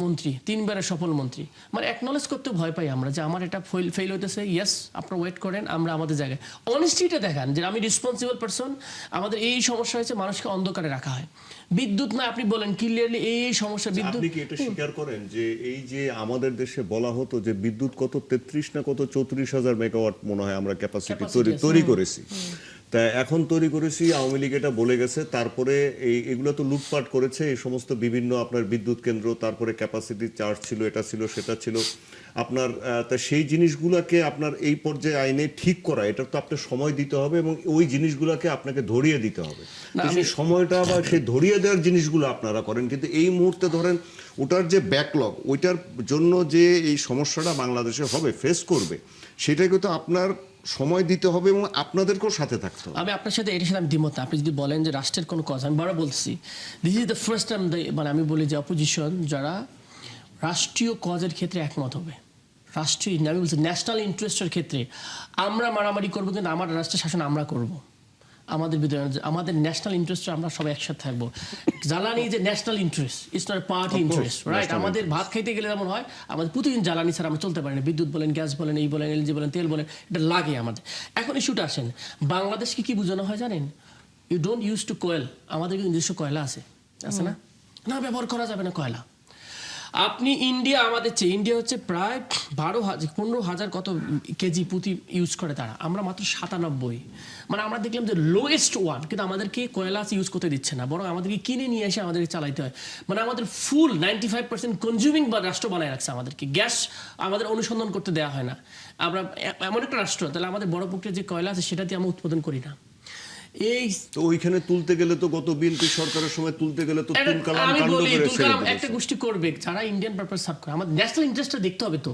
মন্ত্রী, 3বারের সফল মন্ত্রী, মানে অ্যাকনলেজ করতে ভয় পাই আমরা যে আমার এটা ফেল হইতেছে। ইয়েস, আপনারা ওয়েট করেন, আমরা আমাদের জায়গায় অনেস্টিটা দেখান যে আমি রেসপন্সিবল পারসন, আমাদের এই সমস্যা হয়েছে, মানুষকে অন্ধকারে রাখা হয়। বিদ্যুৎ না, আপনি বলেন ক্লিয়ারলি এই সমস্যা বিদ্যুৎ। আপনি কি এটা স্বীকার করেন যে এই যে আমাদের দেশে বলা হতো যে বিদ্যুৎ কত 33 না কত 34,000 মেগাওয়াট মনে হয় আমরা ক্যাপাসিটি তৈরি করেছি, তা এখন তৈরি করেছি, আওয়ামী লীগ এটা বলে গেছে, তারপরে এগুলো তো লুটপাট করেছে এই সমস্ত বিভিন্ন আপনার বিদ্যুৎ কেন্দ্র, তারপরে ক্যাপাসিটি চার্জ ছিল, এটা ছিল সেটা ছিল আপনার, তা সেই জিনিসগুলোকে আপনার এই পর্যায়ে আইনে ঠিক করা, এটা তো আপনার সময় দিতে হবে এবং ওই জিনিসগুলোকে আপনাকে ধরিয়ে দিতে হবে। সেই সময়টা বা সেই ধরিয়ে দেওয়ার জিনিসগুলো আপনারা করেন, কিন্তু এই মুহূর্তে ধরেন ওটার যে ব্যাকলগ, ওইটার জন্য যে এই সমস্যাটা বাংলাদেশে হবে, ফেস করবে, সেটাকে তো আপনার সময় দিতে হবে এবং আপনাদেরকেও সাথে থাকতে হবে। আমি আপনার সাথে এটার সাথে আমি দ্বিমত। আপনি যদি বলেন যে রাষ্ট্রের কোনো কজ, আমি বারবার বলছি this is the first time, মানে আমি বলি যে অপোজিশন যারা রাষ্ট্রীয় কজের ক্ষেত্রে একমত হবে, রাষ্ট্রীয়, আমি বলছি ন্যাশনাল ইন্টারেস্টের ক্ষেত্রে আমরা মারামারি করবো, কিন্তু আমার রাষ্ট্রের শাসন আমরা করব। আমাদের ভিতরে আমাদের ন্যাশনাল ইন্টারেস্টে আমরা সবাই একসাথে থাকবো। জ্বালানি যে national interest, it's not party interest, right? আমাদের ভাত খাইতে গেলে যেমন হয়, আমাদের প্রতিদিন জ্বালানি ছাড়া আমরা চলতে পারি না। বিদ্যুৎ বলেন, গ্যাস বলেন, এই বলেন, এলজি বলেন, তেল বলেন, এটা লাগে আমাদের। এখন ইস্যুটা আসেন, বাংলাদেশকে কি বোঝানো হয় জানেন? You don't use to coil. আমাদের কিন্তু নিজস্ব কয়লা আছে না? না, ব্যবহার করা যাবে না কয়লা। আপনি ইন্ডিয়া, আমাদের চেয়ে ইন্ডিয়া হচ্ছে প্রায় 15,000 কত কেজি প্রতি ইউজ করে তারা, আমরা মাত্র 97। মানে আমরা দেখলাম যে লোয়েস্ট ওয়ান, কিন্তু আমাদেরকে কয়লা ইউজ করতে দিচ্ছে না, বরং আমাদেরকে কিনে নিয়ে এসে আমাদেরকে চালাইতে হয়। মানে আমাদের ফুল 95% কনজিউমিং বা রাষ্ট্র বানায় রাখছে আমাদেরকে। গ্যাস আমাদের অনুসন্ধান করতে দেওয়া হয় না। আমরা এমন একটা রাষ্ট্র, তাহলে আমাদের বড় প্রক্রিয়ার যে কয়লা আছে সেটা দিয়ে আমরা উৎপাদন করি না। এই তো ওইখানে তুলতে গেলে তো গত বিএনপি সরকারের সময় তুলতে গেলে তো তুলকালাম আমি কাণ্ড বলি করে তুলকালাম একটা গোষ্ঠী করবে যারা ইন্ডিয়ান পারপাস সার্ভ করে। আমাদের ন্যাশনাল ইন্টারেস্টটা দেখতে হবে। তো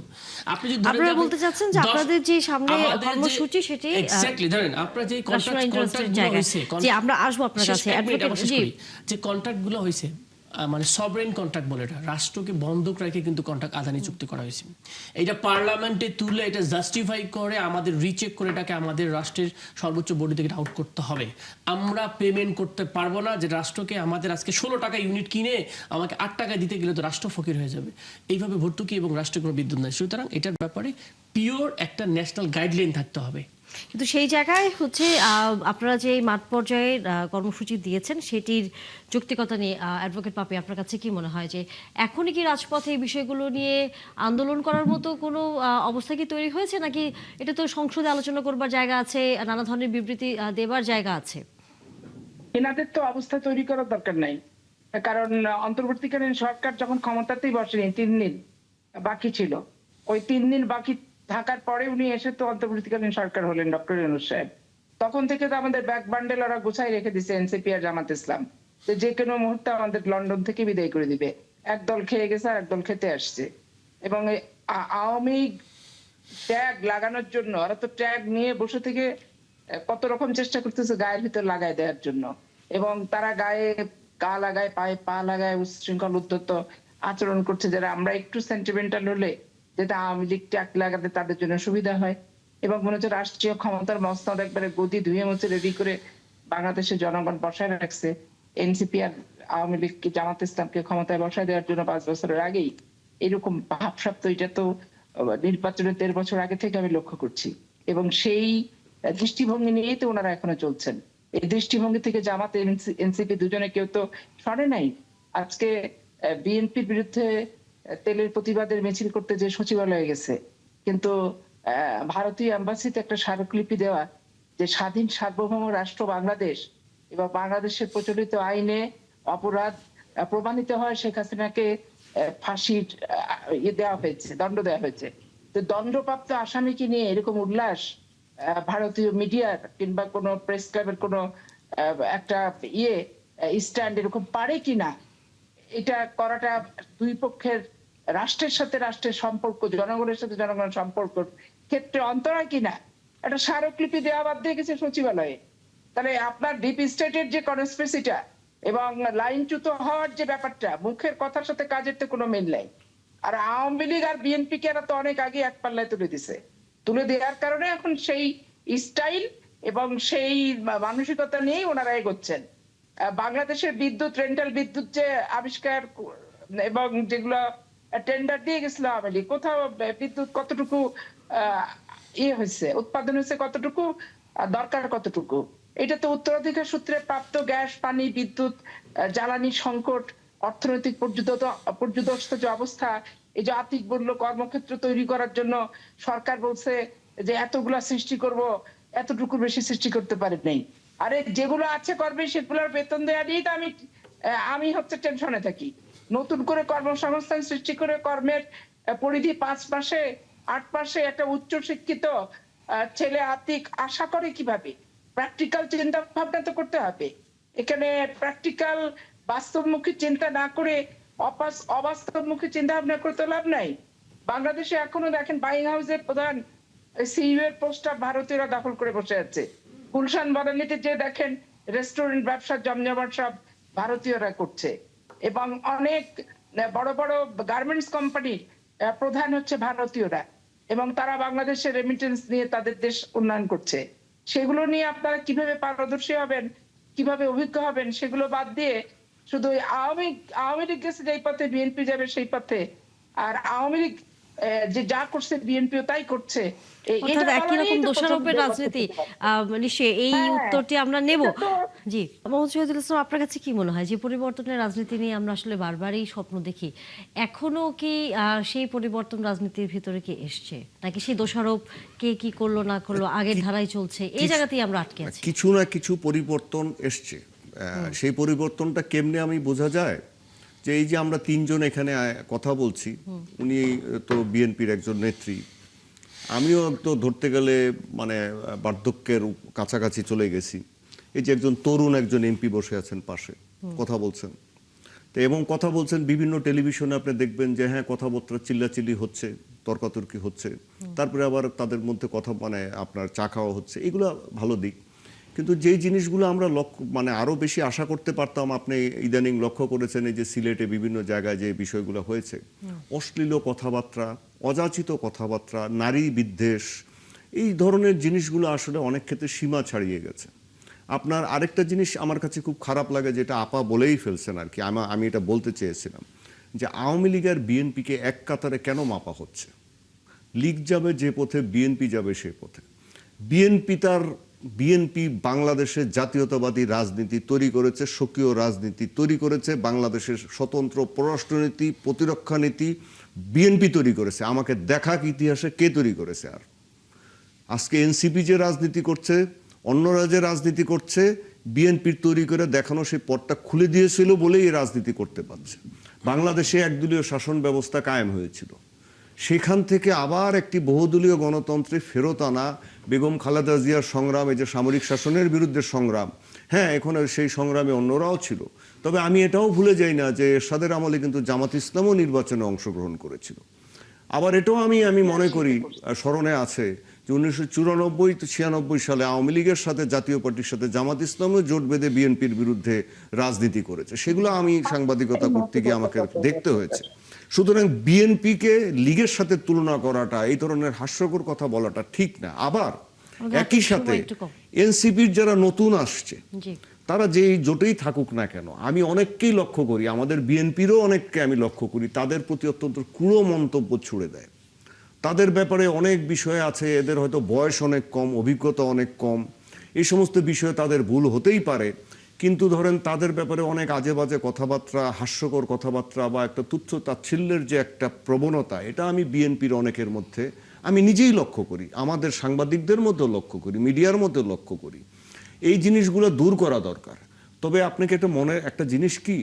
আপনি যদি আপনারা বলতে চাচ্ছেন যে আপনাদের যে সামনে কর্মসূচি সেটি এক্স্যাক্টলি ধরেন আপনারা যে কন্ট্রাক্ট হয়েছে, যে আমরা আসবো আপনার কাছে, যে কন্ট্রাক্টগুলো হয়েছে, মানে সভরেন কন্ট্রাক্ট বলে, এটা রাষ্ট্রকে বন্ধক রেখে কিন্তু কন্ট্রাক্ট আদানি চুক্তি করা হয়েছে। এটা পার্লামেন্টে তুলে এটা জাস্টিফাই করে আমাদের রিচেক করে এটাকে আমাদের রাষ্ট্রের সর্বোচ্চ বডি থেকে আউট করতে হবে। আমরা পেমেন্ট করতে পারবো না যে রাষ্ট্রকে আমাদের আজকে 16 টাকা ইউনিট কিনে আমাকে 8 টাকা দিতে গেলে তো রাষ্ট্র ফকির হয়ে যাবে। এইভাবে ভর্তুকি এবং রাষ্ট্রের কোনো বিদ্যুৎ নাই। সুতরাং এটার ব্যাপারে পিওর একটা ন্যাশনাল গাইডলাইন থাকতে হবে। কিন্তু সেই জায়গায় হচ্ছে আপনারা যে মাঠ পর্যায়ে কর্মসূচি দিয়েছেন সেটির যৌক্তিকতা নিয়ে অ্যাডভোকেট পাপি, আপনার কাছে কি মনে হয় যে এখনই কি রাজপথে এই বিষয়গুলো নিয়ে আন্দোলন করার মতো কোনো অবস্থা কি তৈরি হয়েছে, নাকি এটা তো সংসদে আলোচনা করবার জায়গা আছে, নানা ধরনের বিবৃতি দেবার জায়গা আছে? এনাদের তো অবস্থা তৈরি করার দরকার নাই, কারণ অন্তর্বর্তীকালীন সরকার যখন ক্ষমতাতেই বসেনি 3 দিন বাকি ছিল, ওই 3 দিন বাকি থাকার পরে উনি এসে তো অন্তর্বর্তীকালীন সরকার হলেন ডক্টর ইউনূস সাহেব। তখন থেকে তো আমাদের ব্যাক বান্ডেল ওরা গুছাই রেখে দিছে এনসিপি আর জামাত ইসলাম, যে কোনো মুহূর্তে আমাদের লন্ডন থেকে বিদায় করে দিবে। একদল খেয়ে গেছে আর একদল খেতে আসছে। এবং এই আওয়ামী ট্যাগ লাগানোর জন্য ওরা তো ট্যাগ নিয়ে বসে থেকে কত রকম চেষ্টা করতেছে গায়ের ভিতর লাগাই দেওয়ার জন্য, এবং তারা গায়ে গা লাগায়, পায়ে পা লাগায়, উচ্ছৃঙ্খল উদ্ধত আচরণ করছে, যারা আমরা একটু সেন্টিমেন্টাল হলে যেটা আওয়ামী লীগ ট্যাগ লাগাতে তাদের জন্য সুবিধা হয়। এবং মনে হচ্ছে রাষ্ট্রীয় ক্ষমতার মসনদ একবারে গদি ধুয়ে মুছে রেডি করে বাংলাদেশের জনগণ বসায় রাখছে এনসিপি আর আওয়ামী লীগকে, জামাত ইসলামকে ক্ষমতায় বসায় দেওয়ার জন্য 5 বছরের আগেই। এরকম ভাবসাব তো এটা তো নির্বাচনের 13 বছর আগে থেকে আমি লক্ষ্য করছি, এবং সেই দৃষ্টিভঙ্গি নিয়েই তো ওনারা এখনো চলছেন। এই দৃষ্টিভঙ্গি থেকে জামাত এনসিপি দুজনে কেউ তো সরে নাই। আজকে বিএনপির বিরুদ্ধে তেলের প্রতিবাদের মিছিল করতে যে সচিবালয়ে গেছে, কিন্তু ভারতীয় এম্বাসিতে একটা স্মারকলিপি দেওয়া যে স্বাধীন সার্বভৌম রাষ্ট্র বাংলাদেশ এবং বাংলাদেশের প্রচলিত আইনে অপরাধ প্রমাণিত হয় শেখ হাসিনাকে ফাঁসির দেওয়া হয়েছে, দণ্ড দেওয়া হয়েছে। তো দণ্ডপ্রাপ্ত আসামিকে নিয়ে এরকম উল্লাস ভারতীয় মিডিয়ার কিংবা কোনো প্রেস ক্লাবের কোনো একটা স্ট্যান্ড এরকম পারে কিনা, এটা করাটা দুই পক্ষের রাষ্ট্রের সাথে রাষ্ট্রের সম্পর্ক, জনগণের সাথে জনগণের সম্পর্ক ক্ষেত্রে অন্তরায় কিনা, একটা স্মারকলিপি দেওয়া বাদ দিয়ে গেছে সচিবালয়ে। তাহলে আপনার ডিপ স্টেটের যে কনস্পিরেসিটা এবং লাইনচ্যুত হওয়ার যে ব্যাপারটা, মুখের কথার সাথে কাজের তো কোনো মিল নাই। আর আওয়ামী লীগ আর বিএনপি কে তো অনেক আগে এক পাল্লায় তুলে দিছে, তুলে দেওয়ার কারণে এখন সেই স্টাইল এবং সেই মানসিকতা নিয়েই ওনারা এগোচ্ছেন। বাংলাদেশের বিদ্যুৎ, রেন্টাল বিদ্যুৎ যে আবিষ্কার এবং যেগুলো টেন্ডার দিয়ে গেছিল আওয়ামী লীগ, কোথাও বিদ্যুৎ কতটুকু হয়েছে, উৎপাদন হয়েছে কতটুকু, দরকার কতটুকু, এটা তো উত্তরাধিকার সূত্রে প্রাপ্ত গ্যাস, পানি, বিদ্যুৎ, জ্বালানি সংকট, অর্থনৈতিক পর্যুদস্ত যে অবস্থা, এই যে আর্থিক মূল্য কর্মক্ষেত্র তৈরি করার জন্য সরকার বলছে যে এতগুলা সৃষ্টি করব, এতটুকু বেশি সৃষ্টি করতে পারে নাই। আরে যেগুলো আছে করবে সেগুলোর বেতন দেওয়া নিয়েই তো আমি হচ্ছে টেনশনে থাকি। নতুন করে কর্মসংস্থান সৃষ্টি করে কর্মের পরিধি 5 মাসে 8 মাসে একটা উচ্চ শিক্ষিত ছেলে আর্থিক আশা করে কিভাবে? প্র্যাকটিক্যাল চিন্তা ভাবনা তো করতে হবে। এখানে প্র্যাকটিক্যাল বাস্তবমুখী চিন্তা না করে অবাস্তবমুখী চিন্তা ভাবনা করতে লাভ নাই। বাংলাদেশে এখনো দেখেন বাইং হাউসের প্রধান সিইও এর পোস্টটা ভারতীয়রা দখল করে বসে আছে। গুলশান বনানীতে যে দেখেন রেস্টুরেন্ট ব্যবসা জমজমাট সব ভারতীয়রা করছে, এবং অনেক বড় বড় গার্মেন্টস কোম্পানির প্রধান হচ্ছে ভারতীয়রা, এবং তারা বাংলাদেশের রেমিটেন্স নিয়ে তাদের দেশ উন্নয়ন করছে। সেগুলো নিয়ে আপনারা কিভাবে পারদর্শী হবেন, কিভাবে অভিজ্ঞ হবেন, সেগুলো বাদ দিয়ে শুধু আওয়ামী লীগ গেছে যেই পথে বিএনপি যাবে সেই পথে, আর আওয়ামী লীগ যে যা করছে বিএনপিও তাই করছে, অর্থাৎ একই রকম দোষারোপের রাজনীতি। নিশ্চয়ই এই উত্তরটি আমরা নেব। জি, মোহাম্মদ শহীদুল ইসলাম, আপনার কাছে কি মনে হয় যে পরিবর্তনের রাজনীতি নিয়ে আমরা আসলে বারবারই স্বপ্ন দেখি, এখনো কি সেই পরিবর্তন রাজনীতির ভিতরে কি এসছে, নাকি সেই দোষারোপ কে কি করলো না করলো আগের ধারায় চলছে, এই জায়গাতেই আমরা আটকে আছি? কিছু না কিছু পরিবর্তন এসছে। সেই পরিবর্তনটা কেমনে আমি বোঝা যায়, যে এই যে আমরা 3 জন এখানে কথা বলছি, উনি তো বিএনপির একজন নেত্রী, আমিও তো ধরতে গেলে মানে বার্ধক্যের কাছাকাছি চলে গেছি। এই যে একজন তরুণ একজন এমপি বসে আছেন পাশে, কথা বলছেন, তো এবং কথা বলছেন বিভিন্ন টেলিভিশনে আপনি দেখবেন যে হ্যাঁ কথাবার্তা চিল্লাচিল্লি হচ্ছে, তর্কাতর্কি হচ্ছে, তারপরে আবার তাদের মধ্যে কথা মানে আপনার চা খাওয়া হচ্ছে, এগুলো ভালো দিক। কিন্তু যেই জিনিসগুলো আমরা মানে আরো বেশি আশা করতে পারতাম, আপনি ইদানিং লক্ষ্য করেছেন এই যে সিলেটে বিভিন্ন জায়গায় যে বিষয়গুলো হয়েছে, অশ্লীল কথাবার্তা, অযাচিত কথাবার্তা, নারী বিদ্বেষ, এই ধরনের জিনিসগুলো আসলে অনেক ক্ষেত্রে সীমা ছাড়িয়ে গেছে। আপনার আরেকটা জিনিস আমার কাছে খুব খারাপ লাগে, যেটা আপা বলেই ফেলছেন আর কি, আমি এটা বলতে চেয়েছিলাম, যে আওয়ামী লীগ আর বিএনপিকে এক কাতারে কেন মাপা হচ্ছে? লীগ যাবে যে পথে, বিএনপি যাবে সে পথে। বিএনপি বাংলাদেশের জাতীয়তাবাদী রাজনীতি তৈরি করেছে, স্বকীয় রাজনীতি তৈরি করেছে, বাংলাদেশের স্বতন্ত্র পররাষ্ট্রনীতি, প্রতিরক্ষা নীতি বিএনপি তৈরি করেছে। আমাকে দেখাক ইতিহাসে কে তৈরি করেছে? আর আজকে এনসিপি যে রাজনীতি করছে, অন্যরা যে রাজনীতি করছে, বিএনপির তৈরি করে দেখানো সেই পথটা খুলে দিয়েছিল বলেই এই রাজনীতি করতে পারছে। বাংলাদেশে একদলীয় শাসন ব্যবস্থা কায়েম হয়েছিল, সেখান থেকে আবার একটি বহুদলীয় গণতন্ত্রে ফেরত আনা, বেগম খালেদা জিয়ার সংগ্রাম, এই যে সামরিক শাসনের বিরুদ্ধে সংগ্রাম, হ্যাঁ এখন সেই সংগ্রামে অন্যরাও ছিল। তবে আমি এটাও ভুলে যাই না যে এরশাদের আমলে কিন্তু জামাত ইসলামও নির্বাচনে অংশগ্রহণ করেছিল। আবার এটাও আমি মনে করি, স্মরণে আছে যে 1994-96 সালে আওয়ামী লীগের সাথে, জাতীয় পার্টির সাথে জামাত ইসলামও জোট বেঁধে বিএনপির বিরুদ্ধে রাজনীতি করেছে। সেগুলো আমি সাংবাদিকতা করতে গিয়ে আমাকে দেখতে হয়েছে। সুতরাং বিএনপিকে লীগের সাথে তুলনা করাটা, এই ধরনের হাস্যকর কথা বলাটা ঠিক না। আবার একই সাথে এনসিপির যারা নতুন আসছে, তারা যে জোটেই থাকুক না কেন, আমি অনেককেই লক্ষ্য করি, আমাদের বিএনপিরও অনেককে আমি লক্ষ্য করি, তাদের প্রতি অত্যন্ত ক্রূর মন্তব্য ছুড়ে দেয়। তাদের ব্যাপারে অনেক বিষয় আছে, এদের হয়তো বয়স অনেক কম, অভিজ্ঞতা অনেক কম, এই সমস্ত বিষয়ে তাদের ভুল হতেই পারে, কিন্তু ধরেন তাদের ব্যাপারে অনেক আজে বাজে কথাবার্তা, হাস্যকর কথাবার্তা বা একটা তুচ্ছ তাচ্ছিল্যের যে একটা প্রবণতা, এটা আমি বিএনপির অনেকের মধ্যে আমি নিজেই লক্ষ্য করি, আমাদের সাংবাদিকদের মধ্যে লক্ষ্য করি, মিডিয়ার মধ্যে লক্ষ্য করি। এই জিনিসগুলো দূর করা দরকার। তবে আপনাকে একটা একটা জিনিস কি,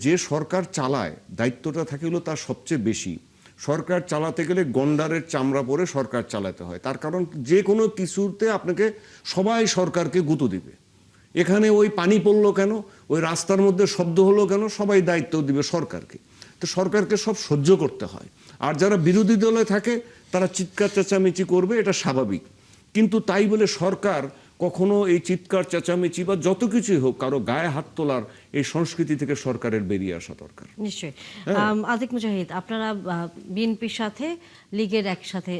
যে সরকার চালায়, দায়িত্বটা থাকে হলো তার সবচেয়ে বেশি। সরকার চালাতে গেলে গন্ডারের চামড়া পরে সরকার চালাতে হয়। তার কারণ যে কোনো কিছুতে আপনাকে সবাই সরকারকে গুঁতো দিবে। এখানে ওই পানি পড়লো কেন, ওই রাস্তার মধ্যে শব্দ হলো কেন, সবাই দায়িত্ব দিবে সরকারকে। তো সরকারকে সব সহ্য করতে হয়। আর যারা বিরোধী দলে থাকে তারা চিৎকার চেঁচামেচি করবে, এটা স্বাভাবিক। কিন্তু তাই বলে সরকার কখনো এই চিৎকার চেঁচামেচি বা যত কিছুই হোক, কারো গায়ে হাত তোলার এই সংস্কৃতি থেকে সরকারের বেরিয়ে আসা দরকার। নিশ্চয়ই। আতিক মুজাহিদ, আপনারা বিএনপির সাথে লীগের একসাথে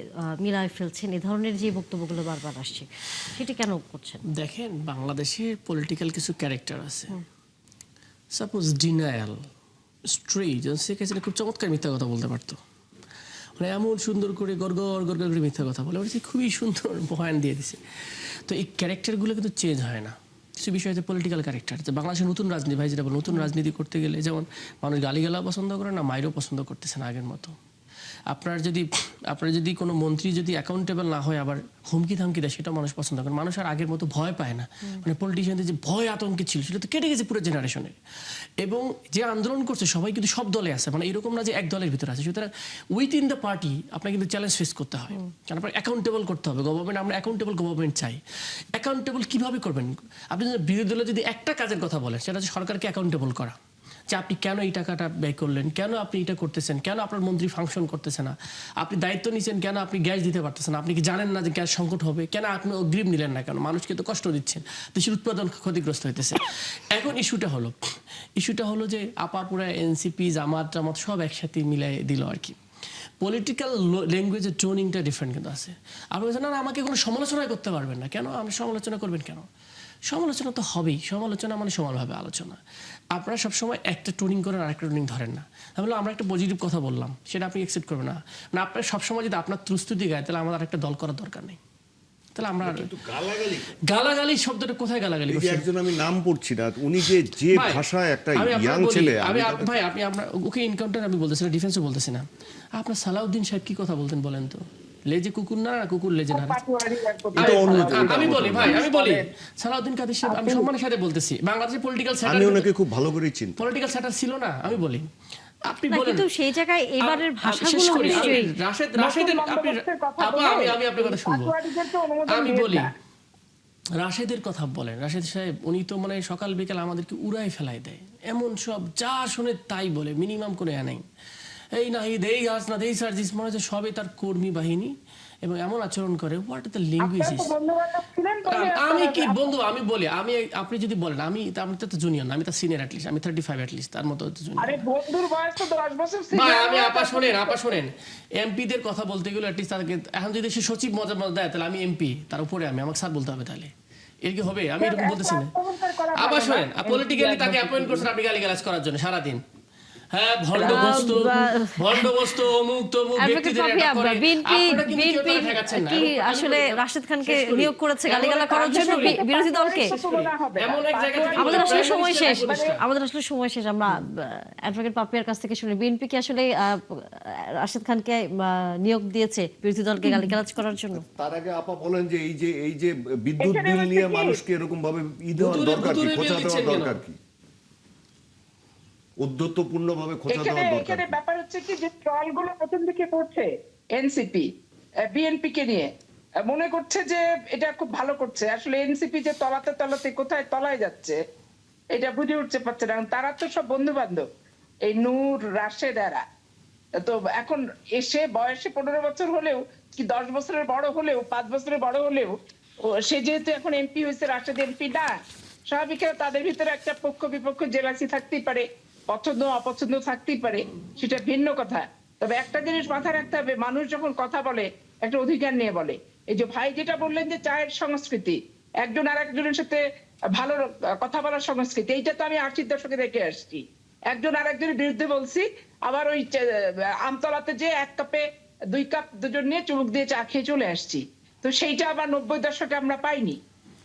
মিলায় ফেলছেন, এ ধরনের যে বক্তব্যগুলো বারবার আসছে, সেটি কেন করছেন? দেখেন, বাংলাদেশের পলিটিক্যাল কিছু ক্যারেক্টার আছে। Suppose denial, straight, Sheikh Hasina খুব চমৎকার মিথ্যা কথা বলতে পারতো, মানে এমন সুন্দর করে গড়গড় গড়গড় করে মিথ্যা কথা বলে, খুবই সুন্দর বয়ান দিয়ে দিছে। তো এই ক্যারেক্টারগুলো কিন্তু চেঞ্জ হয় না। কিছু বিষয় হচ্ছে পলিটিক্যাল ক্যারেক্টার। বাংলাদেশের নতুন রাজনীতি, ভাই যেটা নতুন রাজনীতি করতে গেলে যেমন মানুষ গালিগালা পছন্দ করে না, মাইরও পছন্দ করতেছে না আগের মতো। আপনার যদি কোনো মন্ত্রী যদি অ্যাকাউন্টেবল না হয়, আবার হুমকি থামকি দেয়, সেটা মানুষ পছন্দ করে। মানুষ আর আগের মতো ভয় পায় না। মানে পলিটিশিয়ানদের যে ভয় আতঙ্কে ছিল, সেটা তো কেটে গেছে পুরো জেনারেশনের। এবং যে আন্দোলন করছে সবাই কিন্তু সব দলে আছে, মানে এরকম না যে এক দলের ভিতরে আছে। সুতরাং উইথিন দ্য পার্টি আপনাকে কিন্তু চ্যালেঞ্জ ফেস করতে হয়, কারণ আপনার অ্যাকাউন্টেবল করতে হবে গভর্নমেন্ট। আমরা অ্যাকাউন্টেবল গভর্নমেন্ট চাই। অ্যাকাউন্টেবল কীভাবে করবেন? আপনি যদি বিরোধী দলে যদি একটা কাজের কথা বলেন, সেটা হচ্ছে সরকারকে অ্যাকাউন্টেবল করা, যে আপনি কেন এই টাকাটা ব্যয় করলেন, কেন আপনি এটা করতেছেন, কেন আপনার মন্ত্রী ফাংশন করতেছে না, আপনি দায়িত্ব নিচ্ছেন কেন আপনি গ্যাস দিতে পারতেছেন, আপনি কি জানেন না যে গ্যাস সংকট হবে, কেন আপনি অগ্রিম নিলেন না, কেন মানুষকে তো কষ্ট দিচ্ছেন, দেশের উৎপাদন ক্ষতিগ্রস্ত হইতেছে। এখন ইস্যুটা হলো যে আপাপুরা এনসিপি, জামাত সব একসাথে মিলাই দিল আর কি। পলিটিক্যাল ল্যাঙ্গুয়েজের টোনিংটা ডিফারেন্ট কিন্তু আছে। আপনি বলছেন না আমাকে কোনো সমালোচনা করতে পারবেন না, কেন আপনি সমালোচনা করবেন কেন? সমালোচনা তো হবেই, সমালোচনা মানে সমানভাবে আলোচনা। আপনারা সবসময় একটা টোনিং করেন, আরেকটা টোনিং ধরেন না। তাহলে আমরা একটা পজিটিভ কথা বললাম, সেটা আপনি অ্যাকসেপ্ট করবেন না। মানে আপনার সবসময় যদি আপনার ত্রুস্তুতি গায়, তাহলে আমাদের একটা দল করার দরকার নেই। তাহলে আমরা গালাগালি শব্দটা কোথায় গালাগালি করছি? একজন আমি নাম পড়ছি না, উনি যে ভাষায় একটা ইয়াং ছেলে, ভাই আপনি আপনার ওকে এনকাউন্টার আমি বলতেছি না, ডিফেন্সও বলতেছি না। আপনার সালাউদ্দিন সাহেব কি কথা বলতেন বলেন তো? লেজে কুকুর না, কুকুর লেজে না। আমি বলি সালাউদ্দিন কাদের সাহেব, আমি সম্মানের সাথে বলতেছি, বাংলাদেশের পলিটিক্যাল সেটার, আমি ওনাকে খুব ভালো করেই চিনি, পলিটিক্যাল সেটার ছিল না, আমি বলি। আপনি বলেন কিন্তু সেই জায়গায় এবারের ভাষাগুলো নিশ্চয়ই রাশেদের, আমি আপনার কথা শুনবো। আমি বলি রাশেদের কথা বলেন। রাশেদ সাহেব উনি তো মানে সকাল বিকাল আমাদেরকে উড়াই ফেলাই দেয়, এমন সব যা শুনে তাই বলে, মিনিমাম কোনো নেই। এই নাহিদ, এই হাসনাত, এই সার্জিস, মনে হচ্ছে সবই তার কর্মী বাহিনী, এবং এমন আচরণ করে। What are the language? আমি কি বন্ধু, আমি বলি, আপনি যদি বলেন, আমি তো জুনিয়র না, আমি তো সিনিয়র, অ্যাটলিস্ট আমি 35 অ্যাটলিস্ট, তার মতো জুনিয়র। আমি আপা শোনেন, এমপিদের কথা বলতে গেলে অ্যাটলিস্ট তাদেরকে, এখন যদি সে সচিব মজা দেয়, তাহলে আমি এমপি, তার উপরে আমাকে স্যার বলতে হবে, তাহলে এর কি হবে? আমি এরকম বলতেছি না। আবার শোনেন, পলিটিক্যালি তাকে অ্যাপয়েন্ট করছেন আপনি গালিগালাজ করার জন্য সারাদিন। হ্যাঁ ভণ্ডবস্তু আহ, ভণ্ডবস্তু অমুক তমুক অ্যাডভোকেট ব্যক্তিদের পাপিয়া, attack করে। বিএনপি আপনারা কিন্তু কেউ তারা ঠেকাচ্ছেন না। কি এবং আমি আসলে বলি- রাশেদ খানকে শেষ করি। নিয়োগ করেছে গালিগালা এমন করার একটা জন্য কাজ বিরোধী দলকে? এমন এক জায়গা থেকে আমাদের আসলে প্রাইম সময় মিনিস্টার শেষ, উপদেষ্টা। আমাদের আসলে সময় শেষ। আমরা অ্যাডভোকেট পাপিয়ার কাছ থেকে শুনি, বিএনপি কি আসলে রাশেদ খানকে নিয়োগ দিয়েছে বিরোধী দলকে গালিগালাজ করার জন্য? তার আগে আপা বলেন যে এই যে বিদ্যুৎ এখানে বিল হচ্ছে নিয়ে কি? মানুষকে এরকম ভাবে দেওয়ার ভুতুড়ে দরকার কি, ভুতুড়ে খোঁচা বিল দেওয়ার দিচ্ছেন দরকার কেন? কি, উদ্ধত্তপূর্ণ ভাবে খোঁচা দেওয়ার দরকার এখানে কি? ব্যাপার হচ্ছে কি যে ট্রলগুলো প্রথম দিকে করছে এনসিপি বিএনপি কে নিয়ে, মনে করছে যে এটা খুব ভালো করছে। আসলে এনসিপি যে তলাতে তলাতে কোথায় তলায় যাচ্ছে এটা বুঝে উঠতে পারছে না। কারণ তারা তো সব বন্ধু বান্ধব, এই নূর রাশেদ এরা। তো এখন এসে বয়সে 15 বছর হলেও কি 10 বছরের বড় হলেও 5 বছরের বড় হলেও সে যেহেতু এখন এমপি হয়েছে, রাশেদ এমপি না, স্বাভাবিক তাদের ভিতরে একটা পক্ষ বিপক্ষ জেলাসি থাকতেই পারে, পছন্দ অপছন্দ থাকতেই পারে, সেটা ভিন্ন কথা। তবে একটা জিনিস মাথায় রাখতে হবে, মানুষ যখন কথা বলে একটা অধিকার নিয়ে বলে। এই যে ভাই যেটা বললেন যে চায়ের সংস্কৃতি, একজন আর একজনের সাথে ভালো কথা বলার সংস্কৃতি, এইটা তো আমি 80-র দশকে দেখে আসছি। একজন আর একজনের বিরুদ্ধে বলছি, আবার ওই আমতলাতে যে 1 কাপে 2 কাপ দুজন নিয়ে চুমুক দিয়ে চা খেয়ে চলে আসছি। তো সেইটা আবার 90-র দশকে আমরা পাইনি,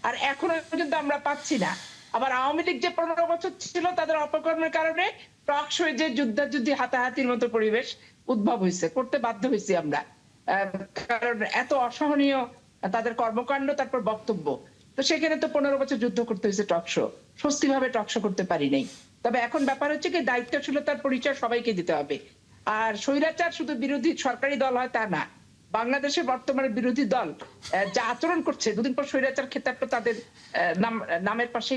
আর এখনো পর্যন্ত আমরা পাচ্ছি না। আবার আওয়ামী লীগ যে 15 বছর ছিল, তাদের অপকর্মের কারণে টক শোয়ে যে যুদ্ধাযুদ্ধি হাতাহাতির মতো পরিবেশ উদ্ভব হয়েছে, করতে বাধ্য হয়েছি আমরা। কারণ এত অসহনীয় তাদের কর্মকাণ্ড, তারপর বক্তব্য। তো সেখানে তো 15 বছর যুদ্ধ করতে হয়েছে, টকশো স্বস্তি ভাবে টকশো করতে পারি নাই। তবে এখন ব্যাপার হচ্ছে কি, দায়িত্বশীলতার পরিচয় সবাইকে দিতে হবে। আর স্বৈরাচার শুধু বিরোধী সরকারি দল হয় তা না, বাংলাদেশের বর্তমানে বিরোধী দল যা আচরণ করছে, দুদিন পর স্বৈরাচার খেতাবটা তাদের নামের পাশে